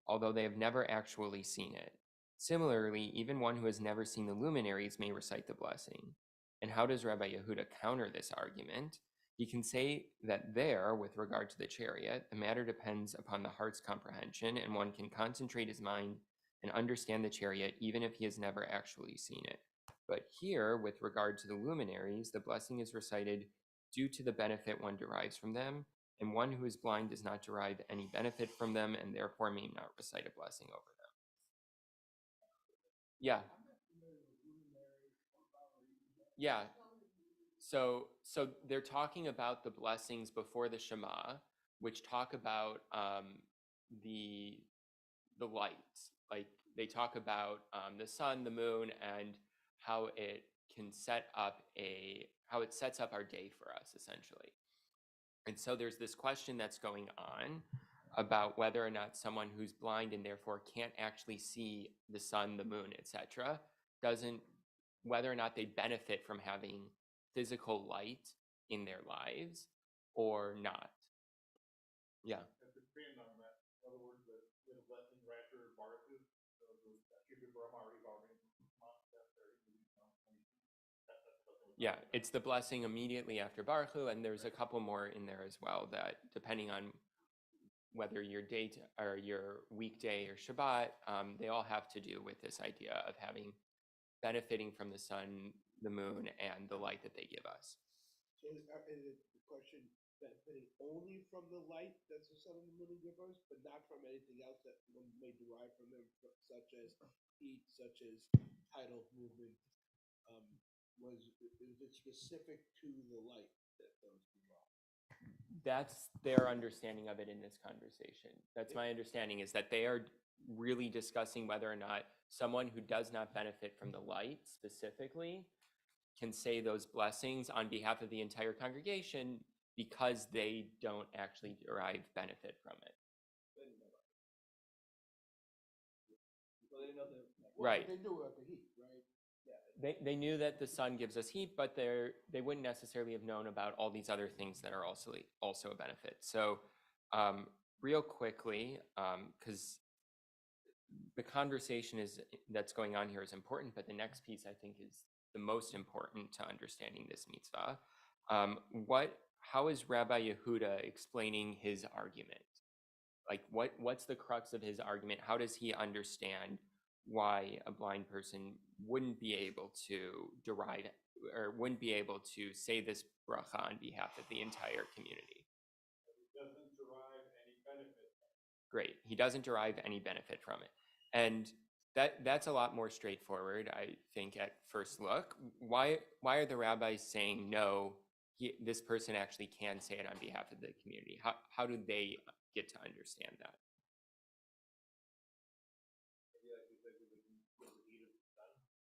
although they have never actually seen it. Similarly, even one who has never seen the luminaries may recite the blessing. And how does Rabbi Yehuda counter this argument? He can say that there, with regard to the chariot, the matter depends upon the heart's comprehension, and one can concentrate his mind and understand the chariot even if he has never actually seen it. But here, with regard to the luminaries, the blessing is recited due to the benefit one derives from them, and one who is blind does not derive any benefit from them and therefore may not recite a blessing over them. Yeah. Yeah. So they're talking about the blessings before the Shema, which talk about the lights. Like they talk about the sun, the moon, and how it can how it sets up our day for us, essentially. And so there's this question that's going on about whether or not someone who's blind and therefore can't actually see the sun, the moon, etc., whether or not they benefit from having physical light in their lives or not. Yeah. Yeah, it's the blessing immediately after Baruch Hu, and there's a couple more in there as well that, depending on whether your date or your weekday or Shabbat, they all have to do with this idea of benefiting from the sun, the moon, and the light that they give us. So is it the question benefiting only from the light that the sun and the moon give us, but not from anything else that one may derive from them, such as heat, such as tidal movement? Is it specific to the light that those involved? That's their understanding of it in this conversation. That's my understanding, is that they are really discussing whether or not someone who does not benefit from the light specifically can say those blessings on behalf of the entire congregation because they don't actually derive benefit from it. Right. They knew about the heat, right? Yeah. They knew that the sun gives us heat, but they wouldn't necessarily have known about all these other things that are also a benefit. So real quickly, because the conversation that's going on here is important, but the next piece I think is the most important to understanding this mitzvah. How is Rabbi Yehuda explaining his argument? Like what's the crux of his argument? How does he understand why a blind person wouldn't be able to derive or wouldn't be able to say this bracha on behalf of the entire community. He doesn't derive any benefit. Great. He doesn't derive any benefit from it. And that's a lot more straightforward, I think, at first look. Why are the rabbis saying no, this person actually can say it on behalf of the community? How do they get to understand that?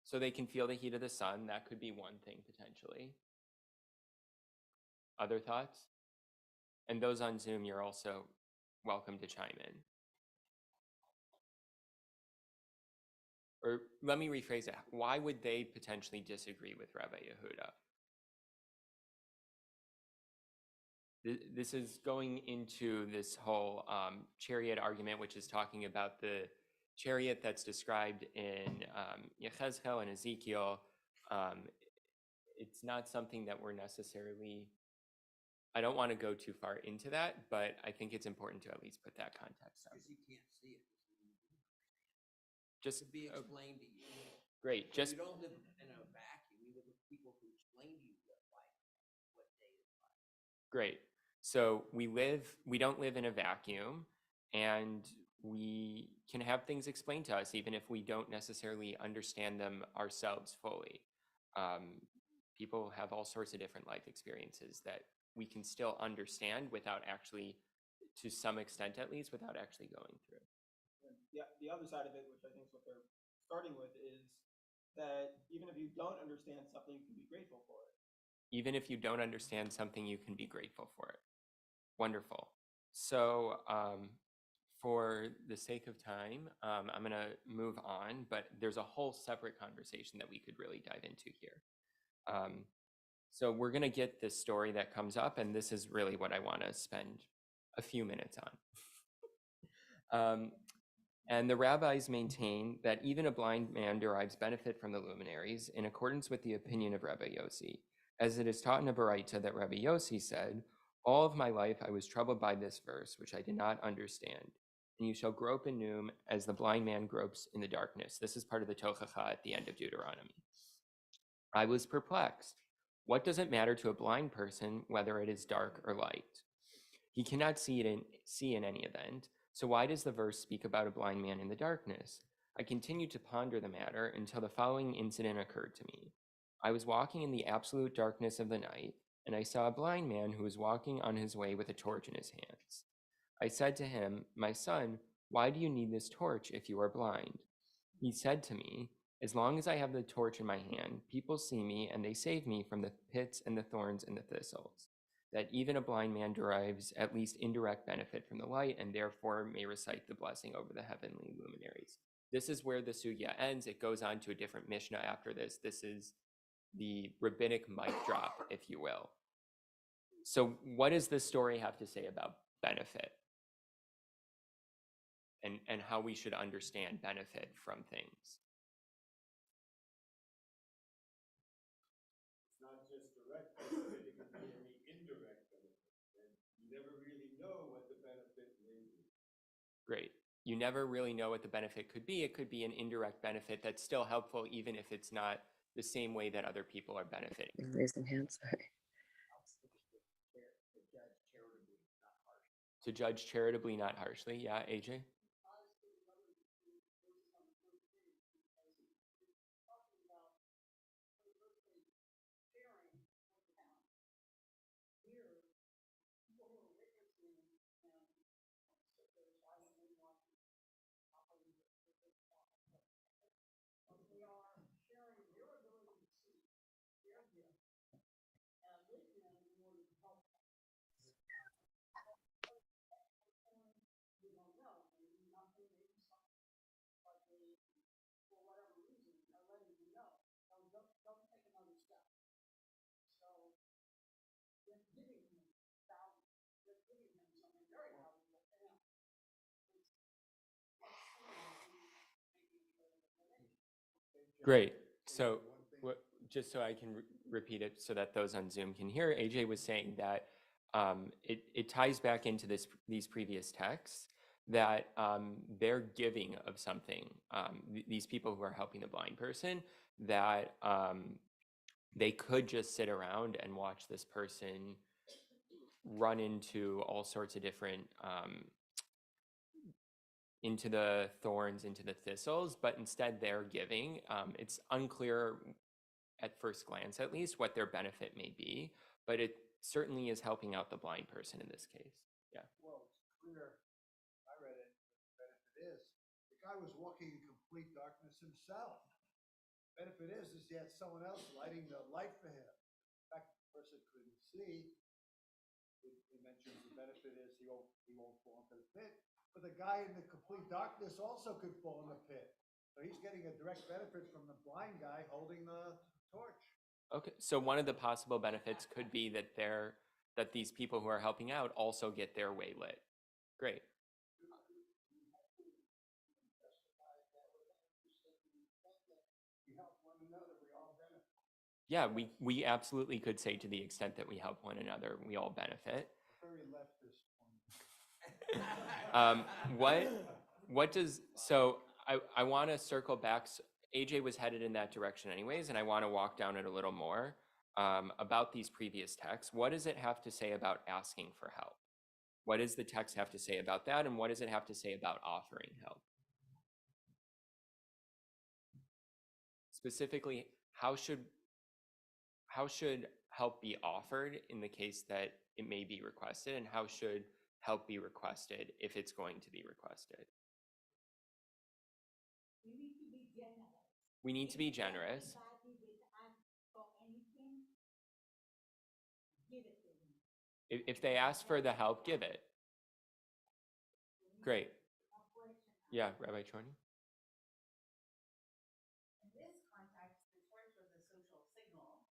So they can feel the heat of the sun. That could be one thing potentially. Other thoughts? And those on Zoom, you're also welcome to chime in. Or let me rephrase it. Why would they potentially disagree with Rabbi Yehuda? This is going into this whole chariot argument, which is talking about the chariot that's described in Yechezkel and Ezekiel. It's not something that we're necessarily, I don't want to go too far into that, but I think it's important to at least put that context out. Because you can't see it. Just to be explained to you. Great. Just you don't live in a vacuum. You live with people who explain to you what day is like. Great. So we don't live in a vacuum, and we can have things explained to us even if we don't necessarily understand them ourselves fully. People have all sorts of different life experiences that we can still understand without actually, to some extent at least, without actually going through. The other side of it, which I think is what they're starting with, is that even if you don't understand something, you can be grateful for it. Even if you don't understand something, you can be grateful for it. Wonderful. So for the sake of time, I'm going to move on, but there's a whole separate conversation that we could really dive into here. So we're going to get this story that comes up, and this is really what I want to spend a few minutes on. And the rabbis maintain that even a blind man derives benefit from the luminaries in accordance with the opinion of Rabbi Yossi, as it is taught in a Baraita that Rabbi Yossi said, "All of my life I was troubled by this verse, which I did not understand. And you shall grope in Noom as the blind man gropes in the darkness." This is part of the Tochacha at the end of Deuteronomy. I was perplexed. What does it matter to a blind person whether it is dark or light? He cannot see in any event. So why does the verse speak about a blind man in the darkness? I continued to ponder the matter until the following incident occurred to me. I was walking in the absolute darkness of the night, and I saw a blind man who was walking on his way with a torch in his hands. I said to him, "My son, why do you need this torch if you are blind?" He said to me, "As long as I have the torch in my hand, people see me and they save me from the pits and the thorns and the thistles. That even a blind man derives at least indirect benefit from the light and therefore may recite the blessing over the heavenly luminaries." This is where the sugya ends. It goes on to a different Mishnah after this. This is the rabbinic mic drop, if you will. So what does this story have to say about benefit? And how we should understand benefit from things? It's not just direct benefit, it can be any indirect benefit. And you never really know what the benefit may be. Great. You never really know what the benefit could be. It could be an indirect benefit that's still helpful, even if it's not the same way that other people are benefiting. Raising hands, sorry. To judge charitably, not harshly. Yeah, AJ? Great. So just so I can repeat it so that those on Zoom can hear, AJ was saying that it ties back into these previous texts, that they're giving of something. These people who are helping the blind person, that they could just sit around and watch this person run into all sorts of different into the thorns, into the thistles, but instead they're giving. It's unclear at first glance, at least, what their benefit may be, but it certainly is helping out the blind person in this case. Yeah. Well, it's clear. I read it. The benefit is the guy was walking in complete darkness himself. Benefit is he had someone else lighting the light for him. In fact, the person couldn't see. He mentions the benefit is he won't fall into the pit. But the guy in the complete darkness also could fall in the pit. So he's getting a direct benefit from the blind guy holding the torch. Okay, so one of the possible benefits could be that these people who are helping out also get their way lit. Great. Yeah, we absolutely could say to the extent that we help one another, we all benefit. Very leftist. What does, so I want to circle back. AJ was headed in that direction anyways, and I want to walk down it a little more about these previous texts. What does it have to say about asking for help? What does the text have to say about that, and what does it have to say about offering help? Specifically, how should help be offered in the case that it may be requested, and how should help be requested if it's going to be requested? We need to be generous. If they ask for the help, give it. Great. Yeah, Rabbi Chorny? In this context, the torch was a social signal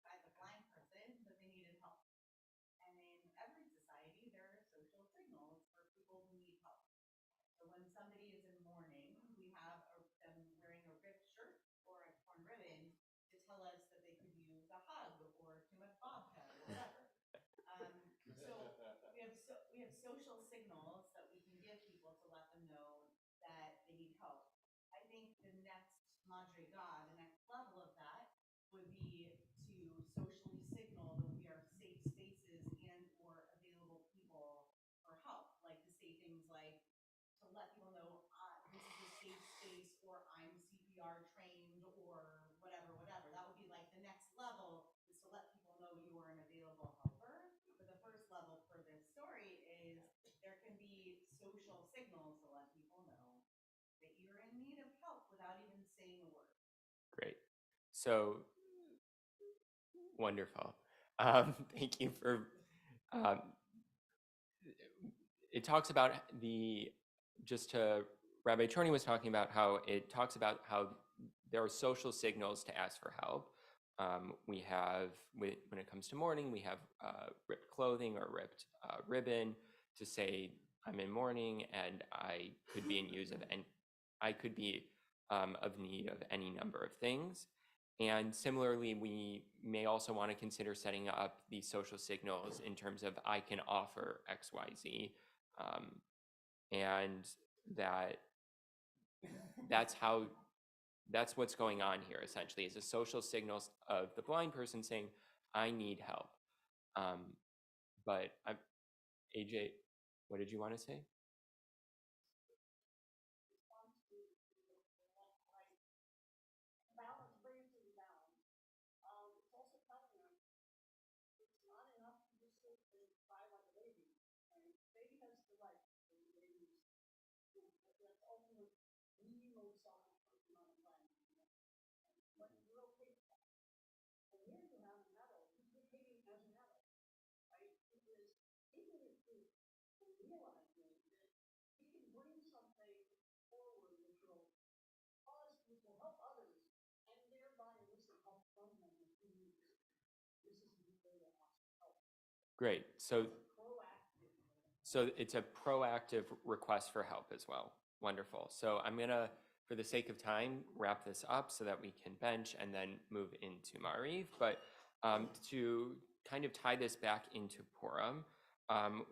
by the blind person that they needed help. And in every society, there are social signals for people who need help. So when somebody is in mourning, we have them wearing a ripped shirt or a torn ribbon to tell us that they could use a hug or too much vodka or whatever. So we have social signals that we can give people to let them know that they need help. I think the next madriga, the next level of that, would be to socially signal that we are safe spaces and or available people for help, like to say things like, to let people know this is a safe space, or I'm CPR trained, or whatever. That would be like the next level, is to let people know you are an available helper. But the first level for this story is there can be social signals to let people know that you're in need of help without even saying a word. Great. So wonderful. Thank you for. It talks about Rabbi Chorny was talking about how it talks about how there are social signals to ask for help. We have, when it comes to mourning, we have ripped clothing or ripped ribbon to say I'm in mourning and I could be in use of, and I could be of need of any number of things. And similarly, we may also want to consider setting up these social signals in terms of I can offer X, Y, Z, and that's what's going on here essentially, is a social signals of the blind person saying, I need help. But AJ, what did you want to say? Great. So it's a proactive request for help as well. Wonderful. So I'm going to, for the sake of time, wrap this up so that we can bench and then move into Ma'ariv. But to kind of tie this back into Purim,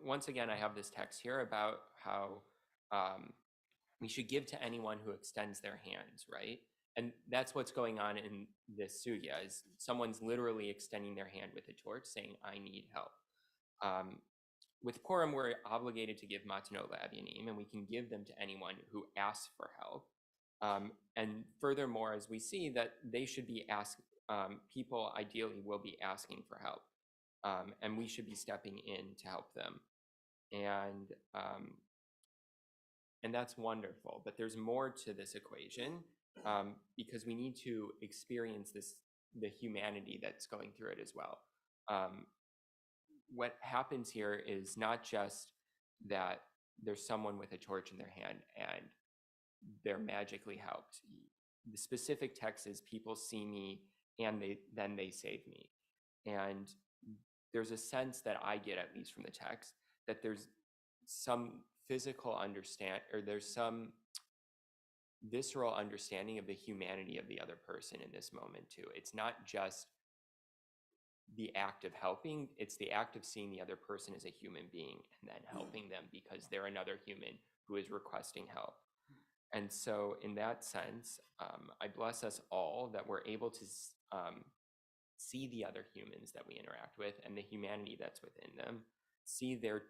once again, I have this text here about how we should give to anyone who extends their hands, right? And that's what's going on in this sugya, is someone's literally extending their hand with a torch saying, I need help. With Purim, we're obligated to give matanot le'evyanim, and we can give them to anyone who asks for help. And furthermore, as we see that they should be people ideally will be asking for help. And we should be stepping in to help them. And that's wonderful, but there's more to this equation, because we need to experience the humanity that's going through it as well. What happens here is not just that there's someone with a torch in their hand and they're magically helped. The specific text is people see me and then they save me. And there's a sense that I get, at least from the text, that there's some physical there's some visceral understanding of the humanity of the other person in this moment too. It's not just the act of helping, it's the act of seeing the other person as a human being and then helping them because they're another human who is requesting help. And so in that sense, I bless us all that we're able to see the other humans that we interact with and the humanity that's within them, see their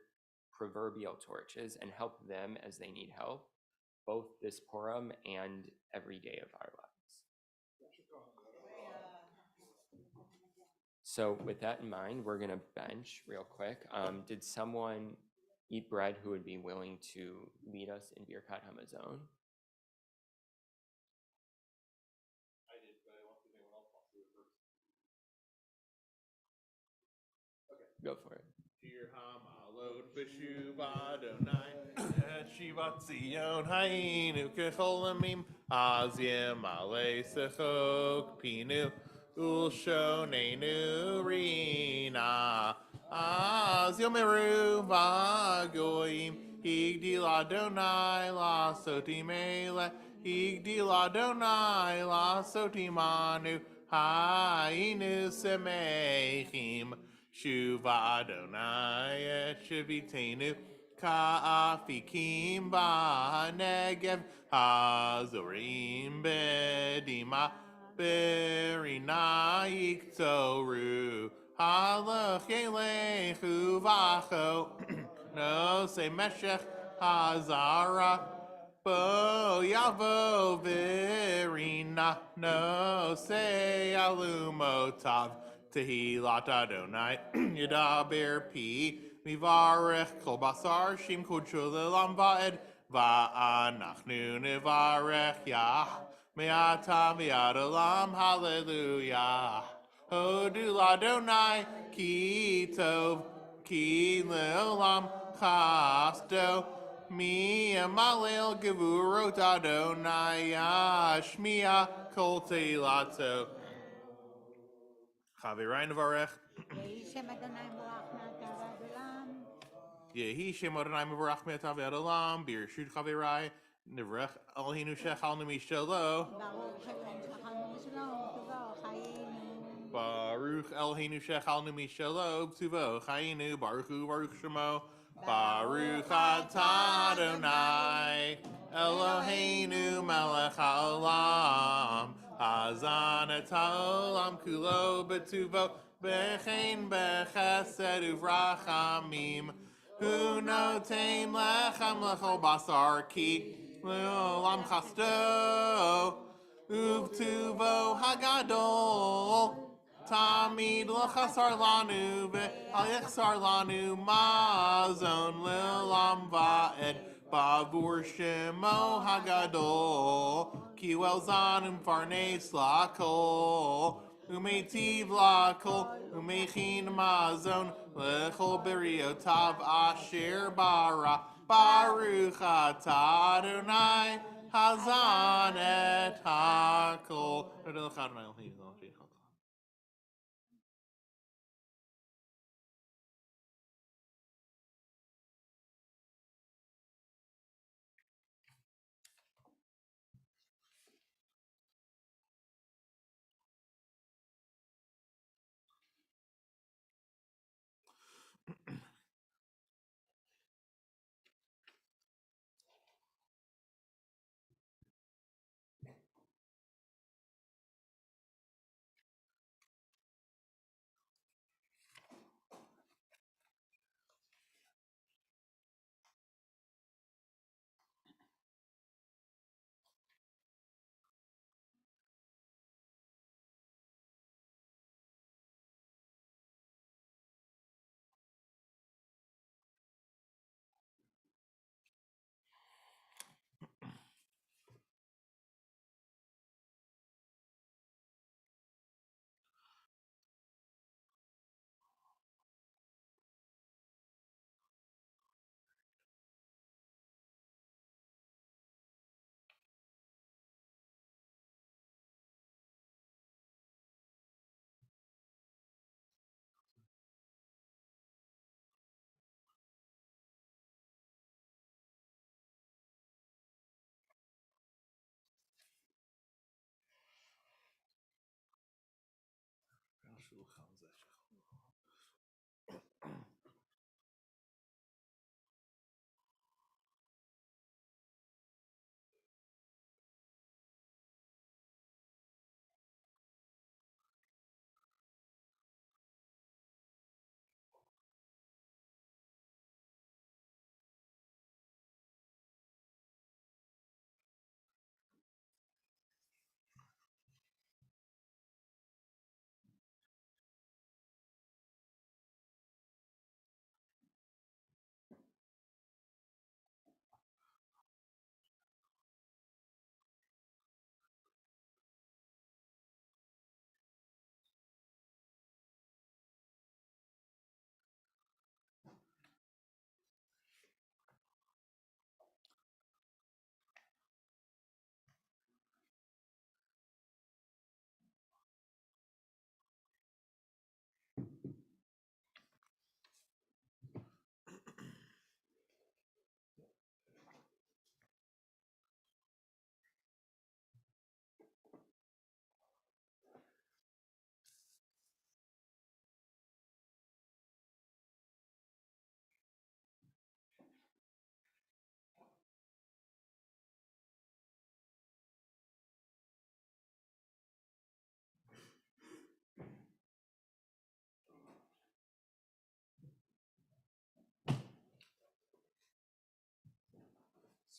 proverbial torches and help them as they need help, both this Purim and every day of our lives. So with that in mind, we're gonna bench real quick. Did someone eat bread who would be willing to lead us in Birkat Hamazon? I did, but I want to anyone else wants to do it first. Okay. Go for it. Shir Hamalot b'shuv Adonai et shivat Zion hayinu kecholamim az yemale sechok pinu ulshonenu rina az yomeru vagoyim higdil Adonai la soti mele higdil Adonai la soti manu hayinu semechim Shuva Adonai et Shavitenu Ka'afikim Ba'negev Hazorim Bedima Berina Yiktoru Halach Yelechu Vacho No Se Meshech Hazara Bo Yavo Verina No Se Alumotav Tehilat Adonai Yedaber Pi Mivarech Kol Basar Shim Kodshu Lelam Va'ed Va'anachnu Nivarech Yah Me'ata V'ad Olam Hallelujah Hodu Ladonai Ki Tov Ki Leolam Chasto Mi Amalel Gevurot Adonai Yashmiya Kol Teilato Chavirai Nevarech Yehi Shem Adonai Borach Me'atav Ad Olam. Yehi Shem Adonai Mevarach Me'atav Ad Olam Birshut Chavirai Nevarech Eloheinu Shechalnu Mishalo Baruch Elohim Shechalnu Mishalom K'vo Chayinu. Baruch Eloheinu Shechalnu Mishalo K'vo Chayinu Baruch Hu Baruch Shemo Baruch Atah Adonai Eloheinu Melech HaOlam Hazan et HaOlam Kulo B'tuvo B'chein B'chesed U'vrachamim Hu notein lechem lechol basar ki Le'olam chasto Uvtuvo Hagadol Tamid l'chasar lanu ve'al yechsar lanu mazon le'olam va'ed bavur shemo hagadol ki wel zanum farnes lakol umetiv lakol umechin mazon lechol beriotav asher bara baruch atah Adonai hazan et hakol.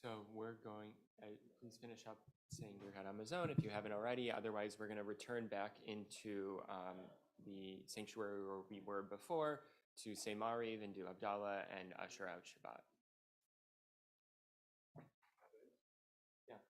So we're going, please finish up saying your head on Mazon if you haven't already. Otherwise, we're going to return back into the sanctuary where we were before to say Mariv and do Abdallah and usher out Shabbat. Yeah.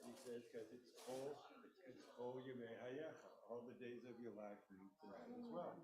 And he says, because it's all the days of your life for you tonight as well.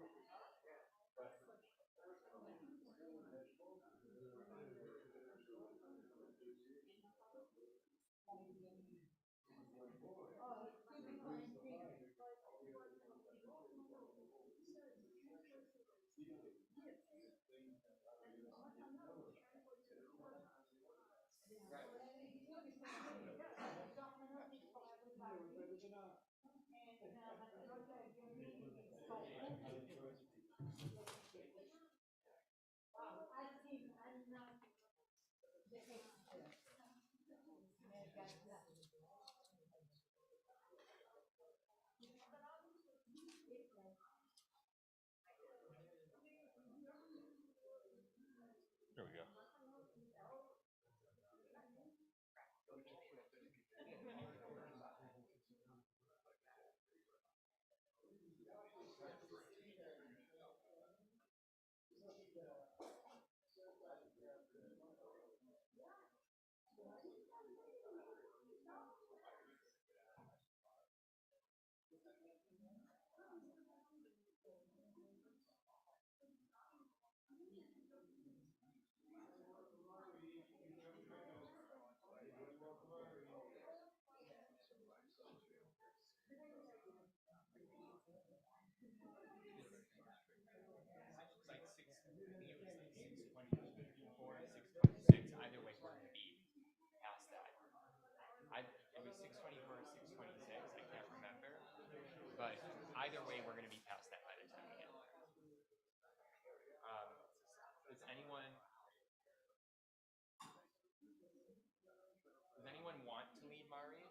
There we go. Either way, we're going to be past that. It was 624 or 626, I can't remember. But either way, we're going to be past that by the time we get there. Does anyone want to lead Mari?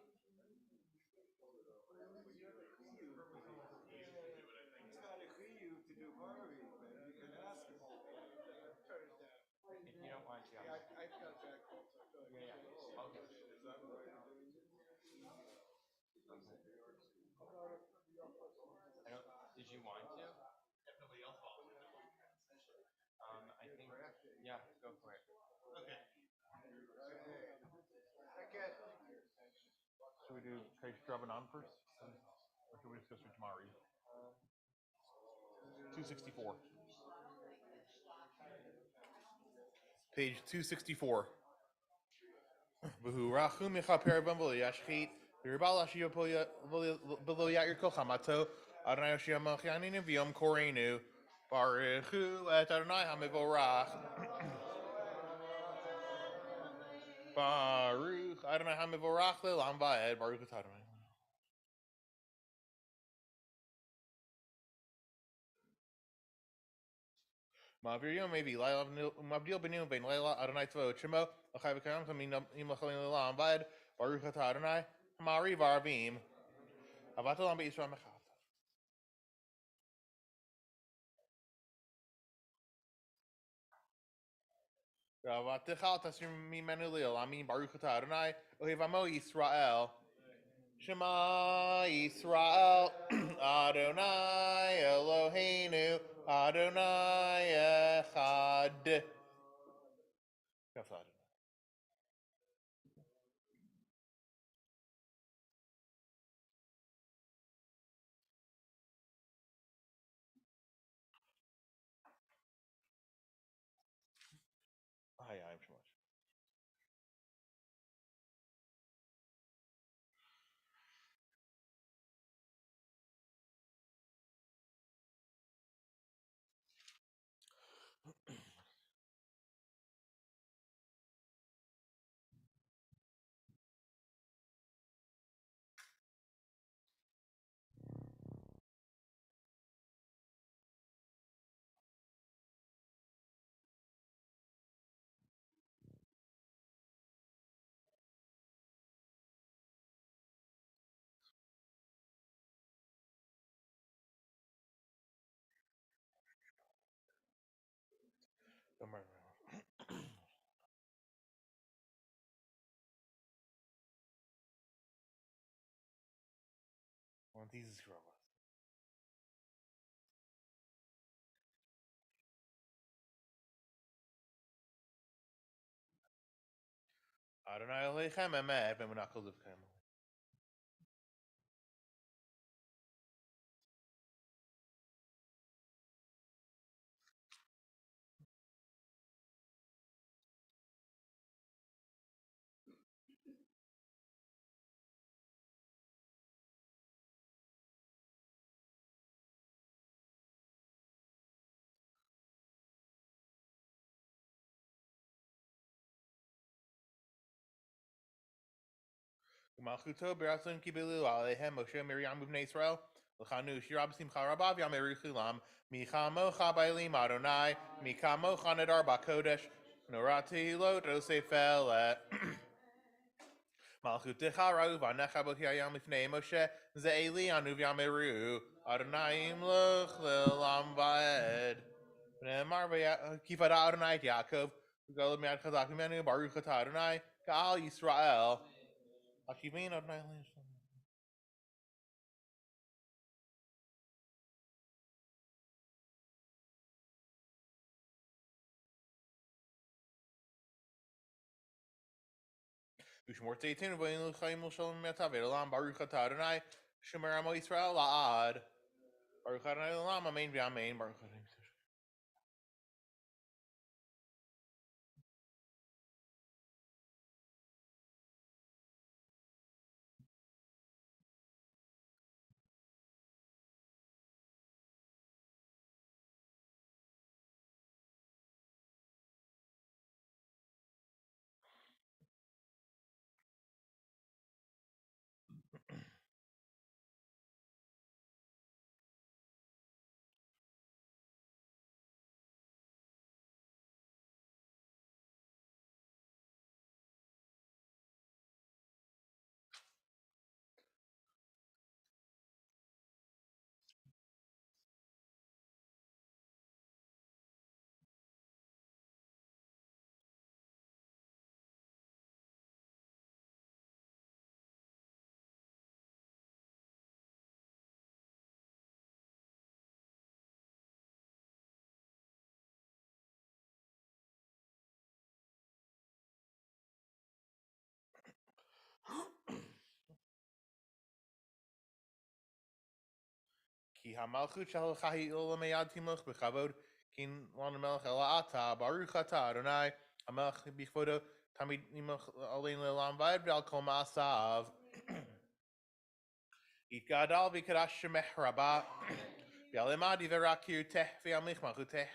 If you don't want to, I've got that call. Yeah. Okay. Did you want to? If nobody else wants to. I think, yeah, go for it. we do Kaish Dravanan first? Or should we just go through Tamari? 264. Page 264. V'hu micha perabim v'lo yashchit v'ribal ashiyah below yair kol chamato Adonai Yoshia Malchianin v'yom korenu Baruchu et Adonai hamivorach Baruch Adonai hamivorach le'lam va'ed Baruch et Adonai. Ma'avir yom maybe Laila Mavdil benu ben Laila Adonai Tvo Chimo Achai v'kayam kamin imachalin le'lam va'ed Baruch et Adonai Hamari v'arvim Avatalam be'Yisrael mechal. Vatechal tasir mimenu le'alamim Baruch et Adonai Ohivamo Yisrael Shema Yisrael Adonai Eloheinu Adonai Echad. I'm Shemash. One of these is Robots. Adonai Elohechem Emet Bemunachol Levchem. Malchuto Beratzim Kibilu Alehem Moshe Miriam Bnei Israel L'chanu Shirab Simcha Rabav Yameru Chulam Micha Mocha Bailim Adonai Mika Mocha Nadar Bakodesh Norati Lo Dose Felet Malchutecha Ra'u Vanecha Bohiayam Lifnei Moshe Ze'eli Anuv Yameru Adonai Imloch Le'lam Vaed V'nemar Kifada Adonai Yaakov V'golad Miad Chazak Menu Baruch Atah Adonai Ka'al Yisrael Akivin Adonai Ushmor Teitin V'inu Chaim L'Shalom Metav Elam Baruch Atah Adonai Shemer Amo Yisrael La'ad Baruch Adonai L'Olam Amen V'Amen Baruch Adonai Ki hamalchut shel chahi olam meyad timloch bechavod kin lan melech ela ata baruch ata Adonai hamelech bichvodo tamid nimach alein le'olam vayed v'al kol ma'asav. Yitgadal v'kadash shemech rabah v'alemadi v'rakirteh v'yamlich malchuteh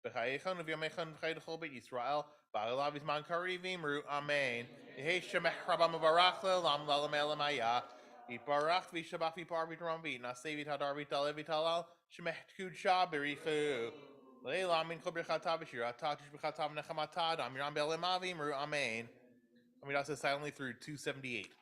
v'chayechon v'yamechon v'chayechol beit Yisrael v'alav izman kari v'imru amen. Yehi shemech rabah mevarach le'olam l'olam elamaya Yitbarach v'shabach v'par v'dram v'naseh v'tadar v'taleh v'talal shemech tkud shah b'richu le'elam min kol b'chatav v'shiratav v'chatav nechamatav amiram be'alema v'imru amen. I mean, that says silently through 278.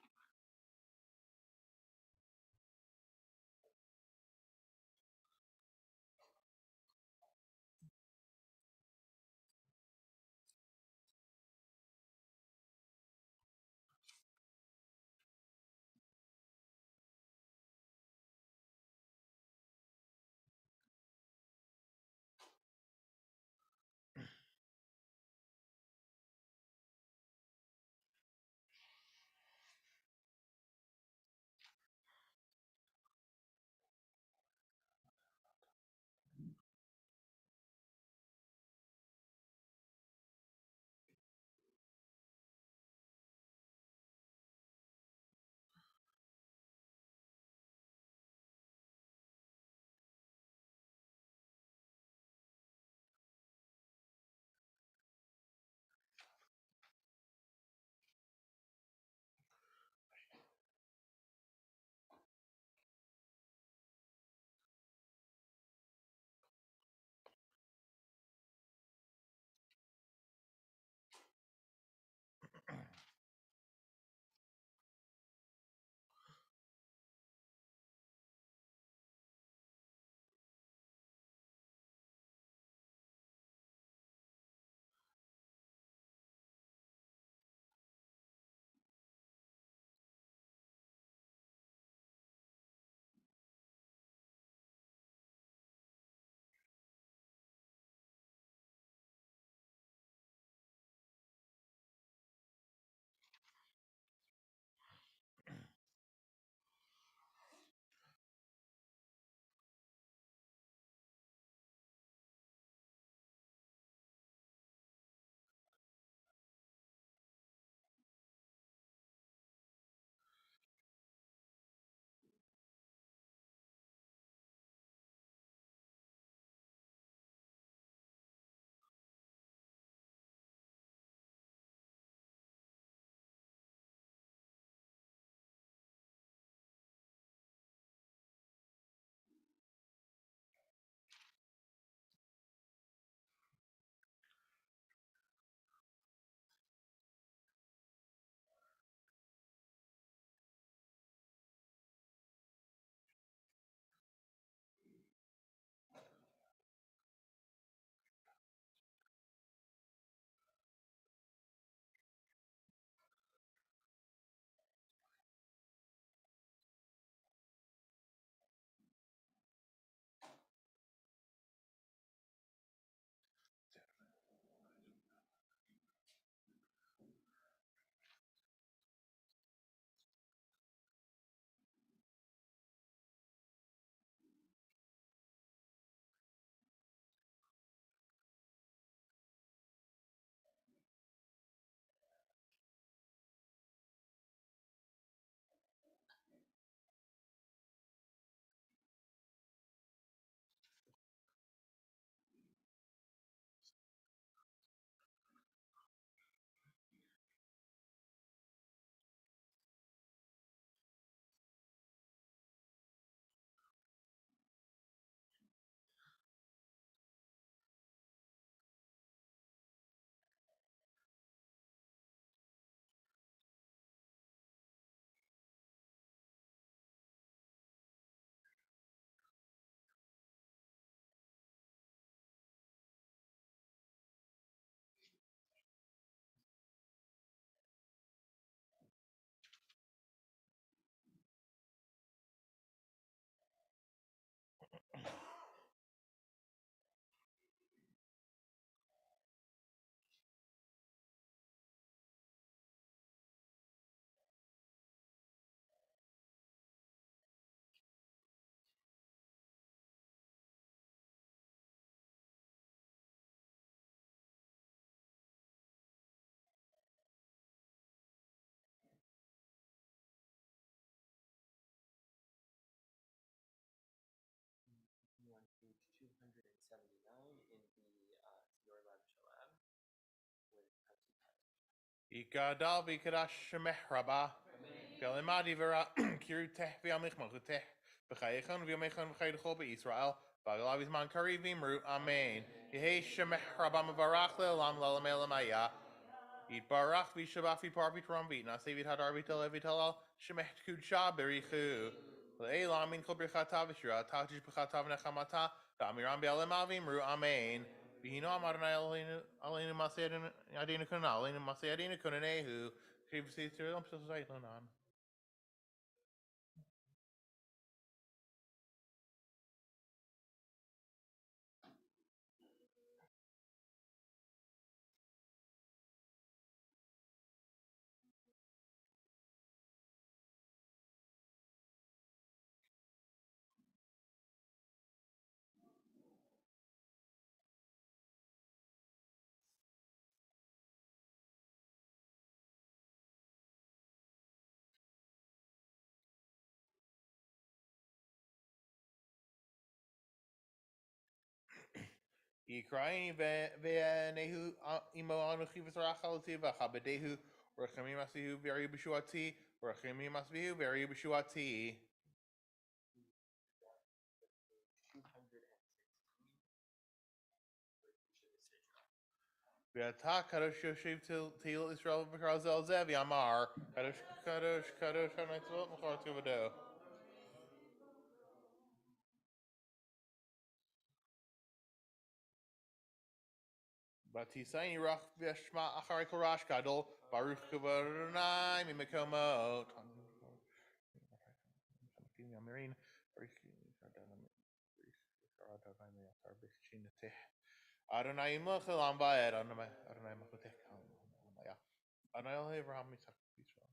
Gadal Vikadash Shemehraba. Galimadi Vera Kiruteh Viamich Bechayechon Viamechon Vechaydechobe Israel. Bagalavisman Kari Vimru. Amen. Yehe Shemehraba Mavarach Lam Lalamelamaya. Eat Barach Vishabafi Parvit Ramvit. Nasavit Hadar Vital Evital Shemeht Kudsha Berichu. Le'elamin Kol Birchata Vishra. Tatish Bechata Nechamata. Damiram Bialemavim Ru. Amen. Vihino Amarna Alena Masedin Adina Kunal, Alena Masedina Kunanehu, Previously through Lunan. Ukraine Venehu Imo Anuchivas Rachalati Vahabedehu, Rachami Masihu very Bishuati, Rachami Masbihu very Bishuati. Beata Kadosh Yoshev Til Israel Bekazel Zev Yamar, Kadosh Hanaitzot Machar. Batisaini Rach Veshma Achari Korash Gadol, Baruch Kavadonai Mimakomot. Marine. Adonai Mochalam Baed, Adonai Machotek. Adonai Abraham Misak Israel.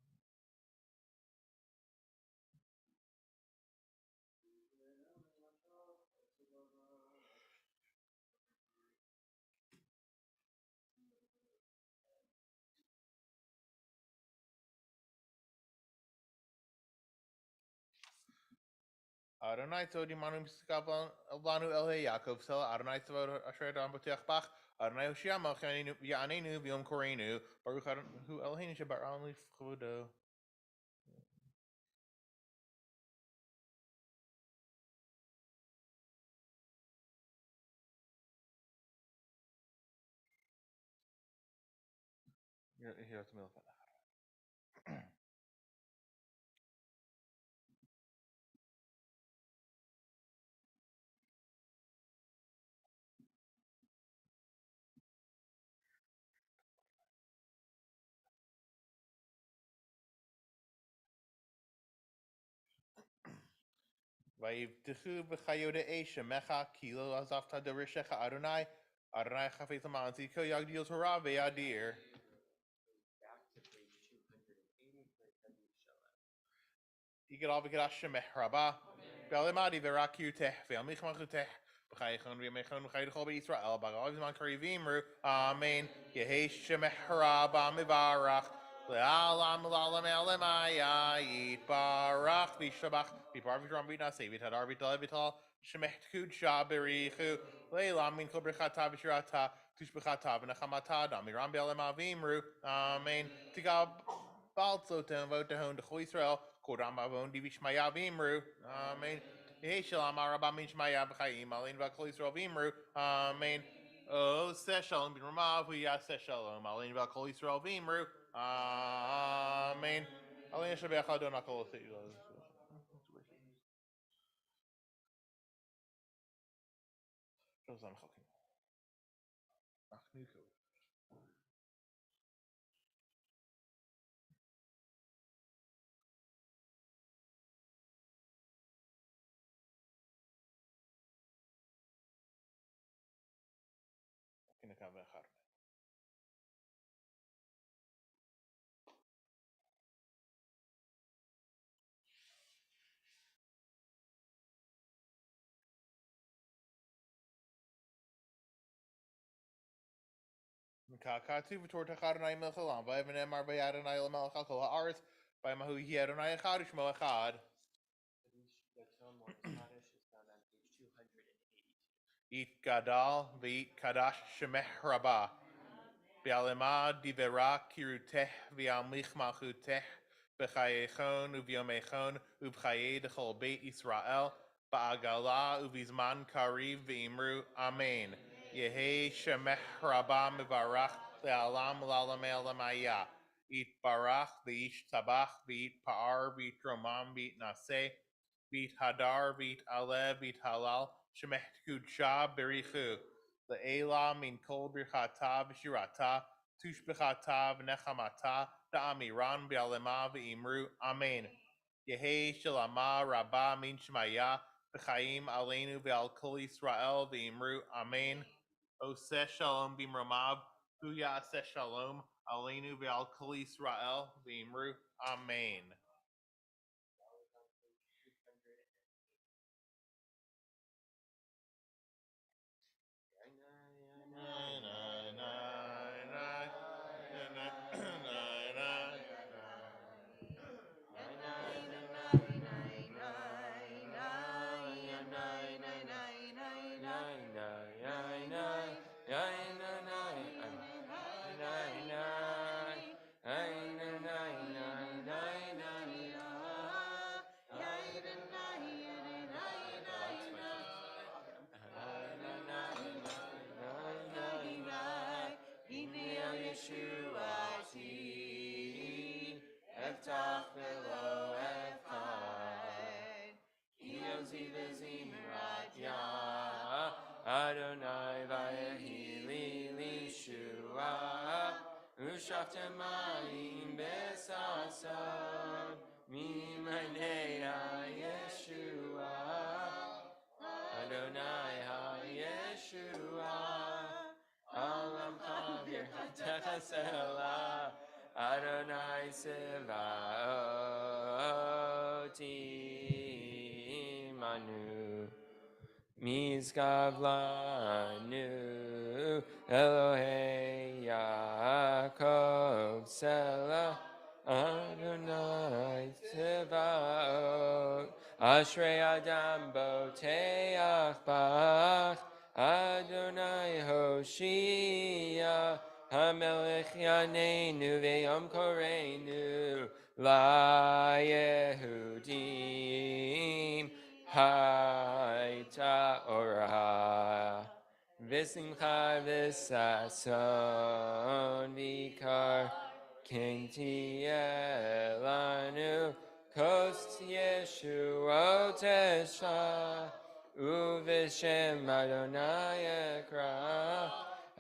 Adonai Todi Manu Miskabanu Elhe Yaakov Sel Adonai Tavod Asher Dam Batiach Bach Adonai Hoshia Malchanu Yanenu Viom Korenu Baruch Hu Elhein Shabar Only Fudo. Here's the middle. Vayivtichu b'chayode esha mecha kilo azafta derishecha Adonai Adonai chafetz amanti ko yagdil Torah ve'adir. Yigal v'kadash mehraba be'alemadi v'rakirteh ve'amich machuteh b'chayechon v'yamechon v'chaydechol b'Yisrael b'agav zman karivimru Amen Yehesh mehraba mivarach Le'alam l'alem elemaya yitbarach v'shabach v'bar v'dram v'naseh v'tadar v'tal v'tal shemecht kudsha berichu Le'alam min kol b'chata v'shirata tush b'chata v'nechamata damiram be'alemavimru Amen Tigab Balzoten votahon de Israel Kodam avon divishmaya vimru Amen Yeshalam arabam mishmaya b'chaim alin v'kol Israel vimru Amen Oh, seshalom b'ramav v'yas seshalom alin v'kol Israel vimru Amen. Alin shabech Adon akol se'ilos. Shozam chokim. Achnuko. Kinakav v'char. Kakatu v'tor tachadonai melchalam v'evenem ar v'yadonai l'melch al kol ha'aretz v'yamahu yadonai echad u'shmo echad. Eat gadal v'eat kadash shemeh rabah. Bialema divera kiruteh viamlich malchuteh b'chayechon uviomechon ubchaye dechol beit Israel ba'agala uvizman kariv v'imru Amen. Yehi shemech rabba mevarach le'alam l'alame alamaya. It barach v'ish tabach v'it pa'ar v'it romam v'it naseh v'it hadar v'it alev v'it halal shemech kudsha berichu. Le'ela min kol birchata v'shirata tush b'chata v'nechamata da'amiran b'alema v'imru Amen. Yehi shalama rabba min shmaya v'chaim aleinu v'al kol Yisrael v'imru Amen. Oseh shalom b'mromav hu ya'aseh shalom aleinu v'al kol Yisrael v'imru Amen. Eftach velo efchad, ki ozi v'zimrat ya, Adonai vayehi li lishua, ushaftem mayim besason, mimanei ha-yeshua, Adonai ha-yeshua, alam chavir ha-techasela, Adonai Sevaot Imanu Mizgav Lanu Elohei Yaakov Selah Adonai Sevaot Ashrei Adam Boteach Bach Adonai Hoshia Hamelech Yaneinu Ve'yom Koreinu La Yehudim Haita Ora V'simcha v'sason Vikar King Tielanu Kost Yeshuot Esha Uvishem Adonai Ekra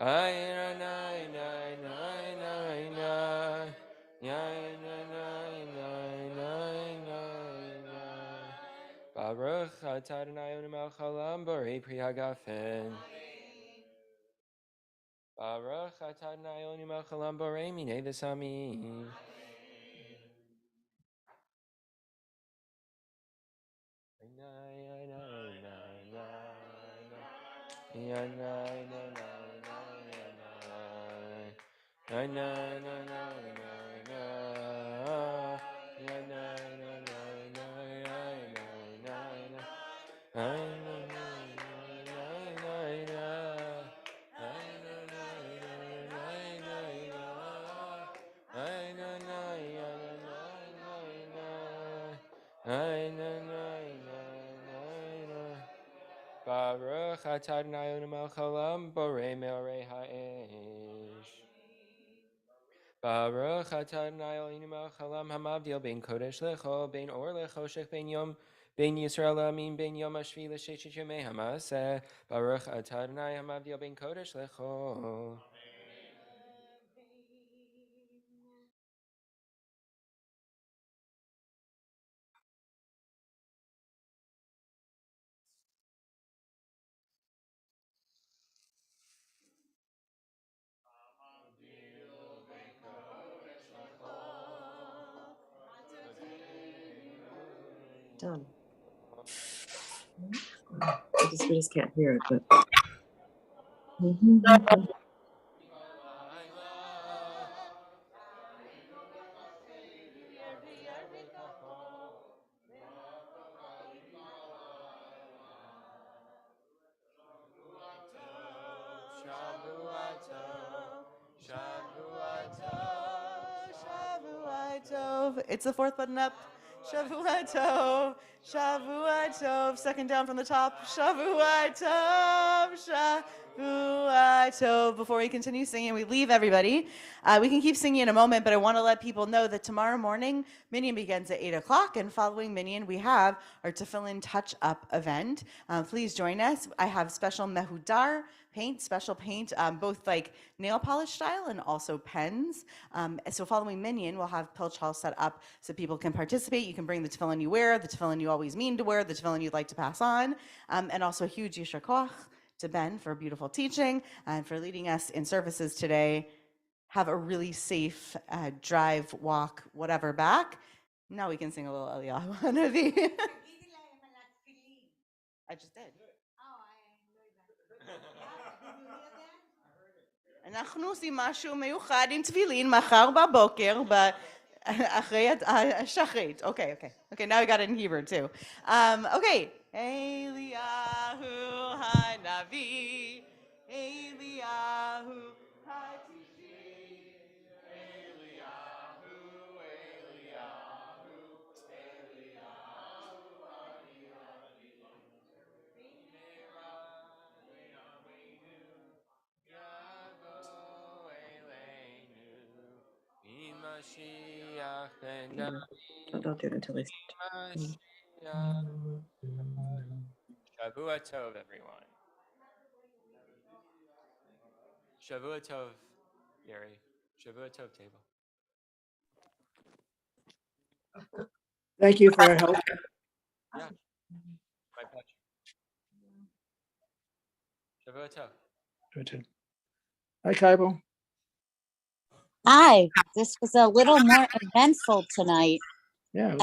Ay na na na na na na na na na na Baruch atah Adonai Eloheinu melech haolam borei pri hagafen. Baruch atah Adonai Eloheinu melech haolam borei minei v'samim. Baruch atah Adonai Eloheinu melech haolam borei me'orei ha'esh. Baruch atah Adonai Eloheinu melech haolam hamavdil bein kodesh lecho, bein or lechoshech, bein yom, bein Yisrael la'amim, bein yom hashvi l'sheshet yemei hamaseh. Baruch atah Adonai hamavdil bein kodesh lecho. Done. We just can't hear it, but. Shavuot Tov, Shavuot Tov. It's the fourth button up. Shavua Tov. Shavua Tov. Second down from the top. Shavua Tov. Shavua Tov. Before we continue singing, we leave everybody. We can keep singing in a moment, but I want to let people know that tomorrow morning, Minyan begins at 8 o'clock, and following Minyan, we have our Tefillin Touch Up event. Please join us. I have special Mehudar paint, special paint, both like nail polish style and also pens. So following Minyan, we'll have Pilch Hall set up so people can participate. You can bring the tefillin you wear, the tefillin you always mean to wear, the tefillin you'd like to pass on, and also a huge yishar koach to Ben for beautiful teaching and for leading us in services today. Have a really safe drive, walk, whatever back. Now we can sing a little Eliyahu Hanavi. I just did. אנחנו עושים משהו מיוחד עם תפילין מחר בבוקר אחרי השחרית. Okay, now we got it in Hebrew too. Okay. Eliyahu Hanavi, Eliyahu Hatishi, Eliyahu, Eliyahu, Eliyahu Hanavi, B'nera Le'ameinu, Yavo Eleinu, B'Mashiach Benavi, Don't do it until they B'Mashiach. Shavua Tov, everyone. Shavua Tov, Yeri. Shavua Tov, table. Thank you for your help. Yeah, my pleasure. Shavua Tov. Hi, Kaibo. Hi, this was a little more eventful tonight. Yeah.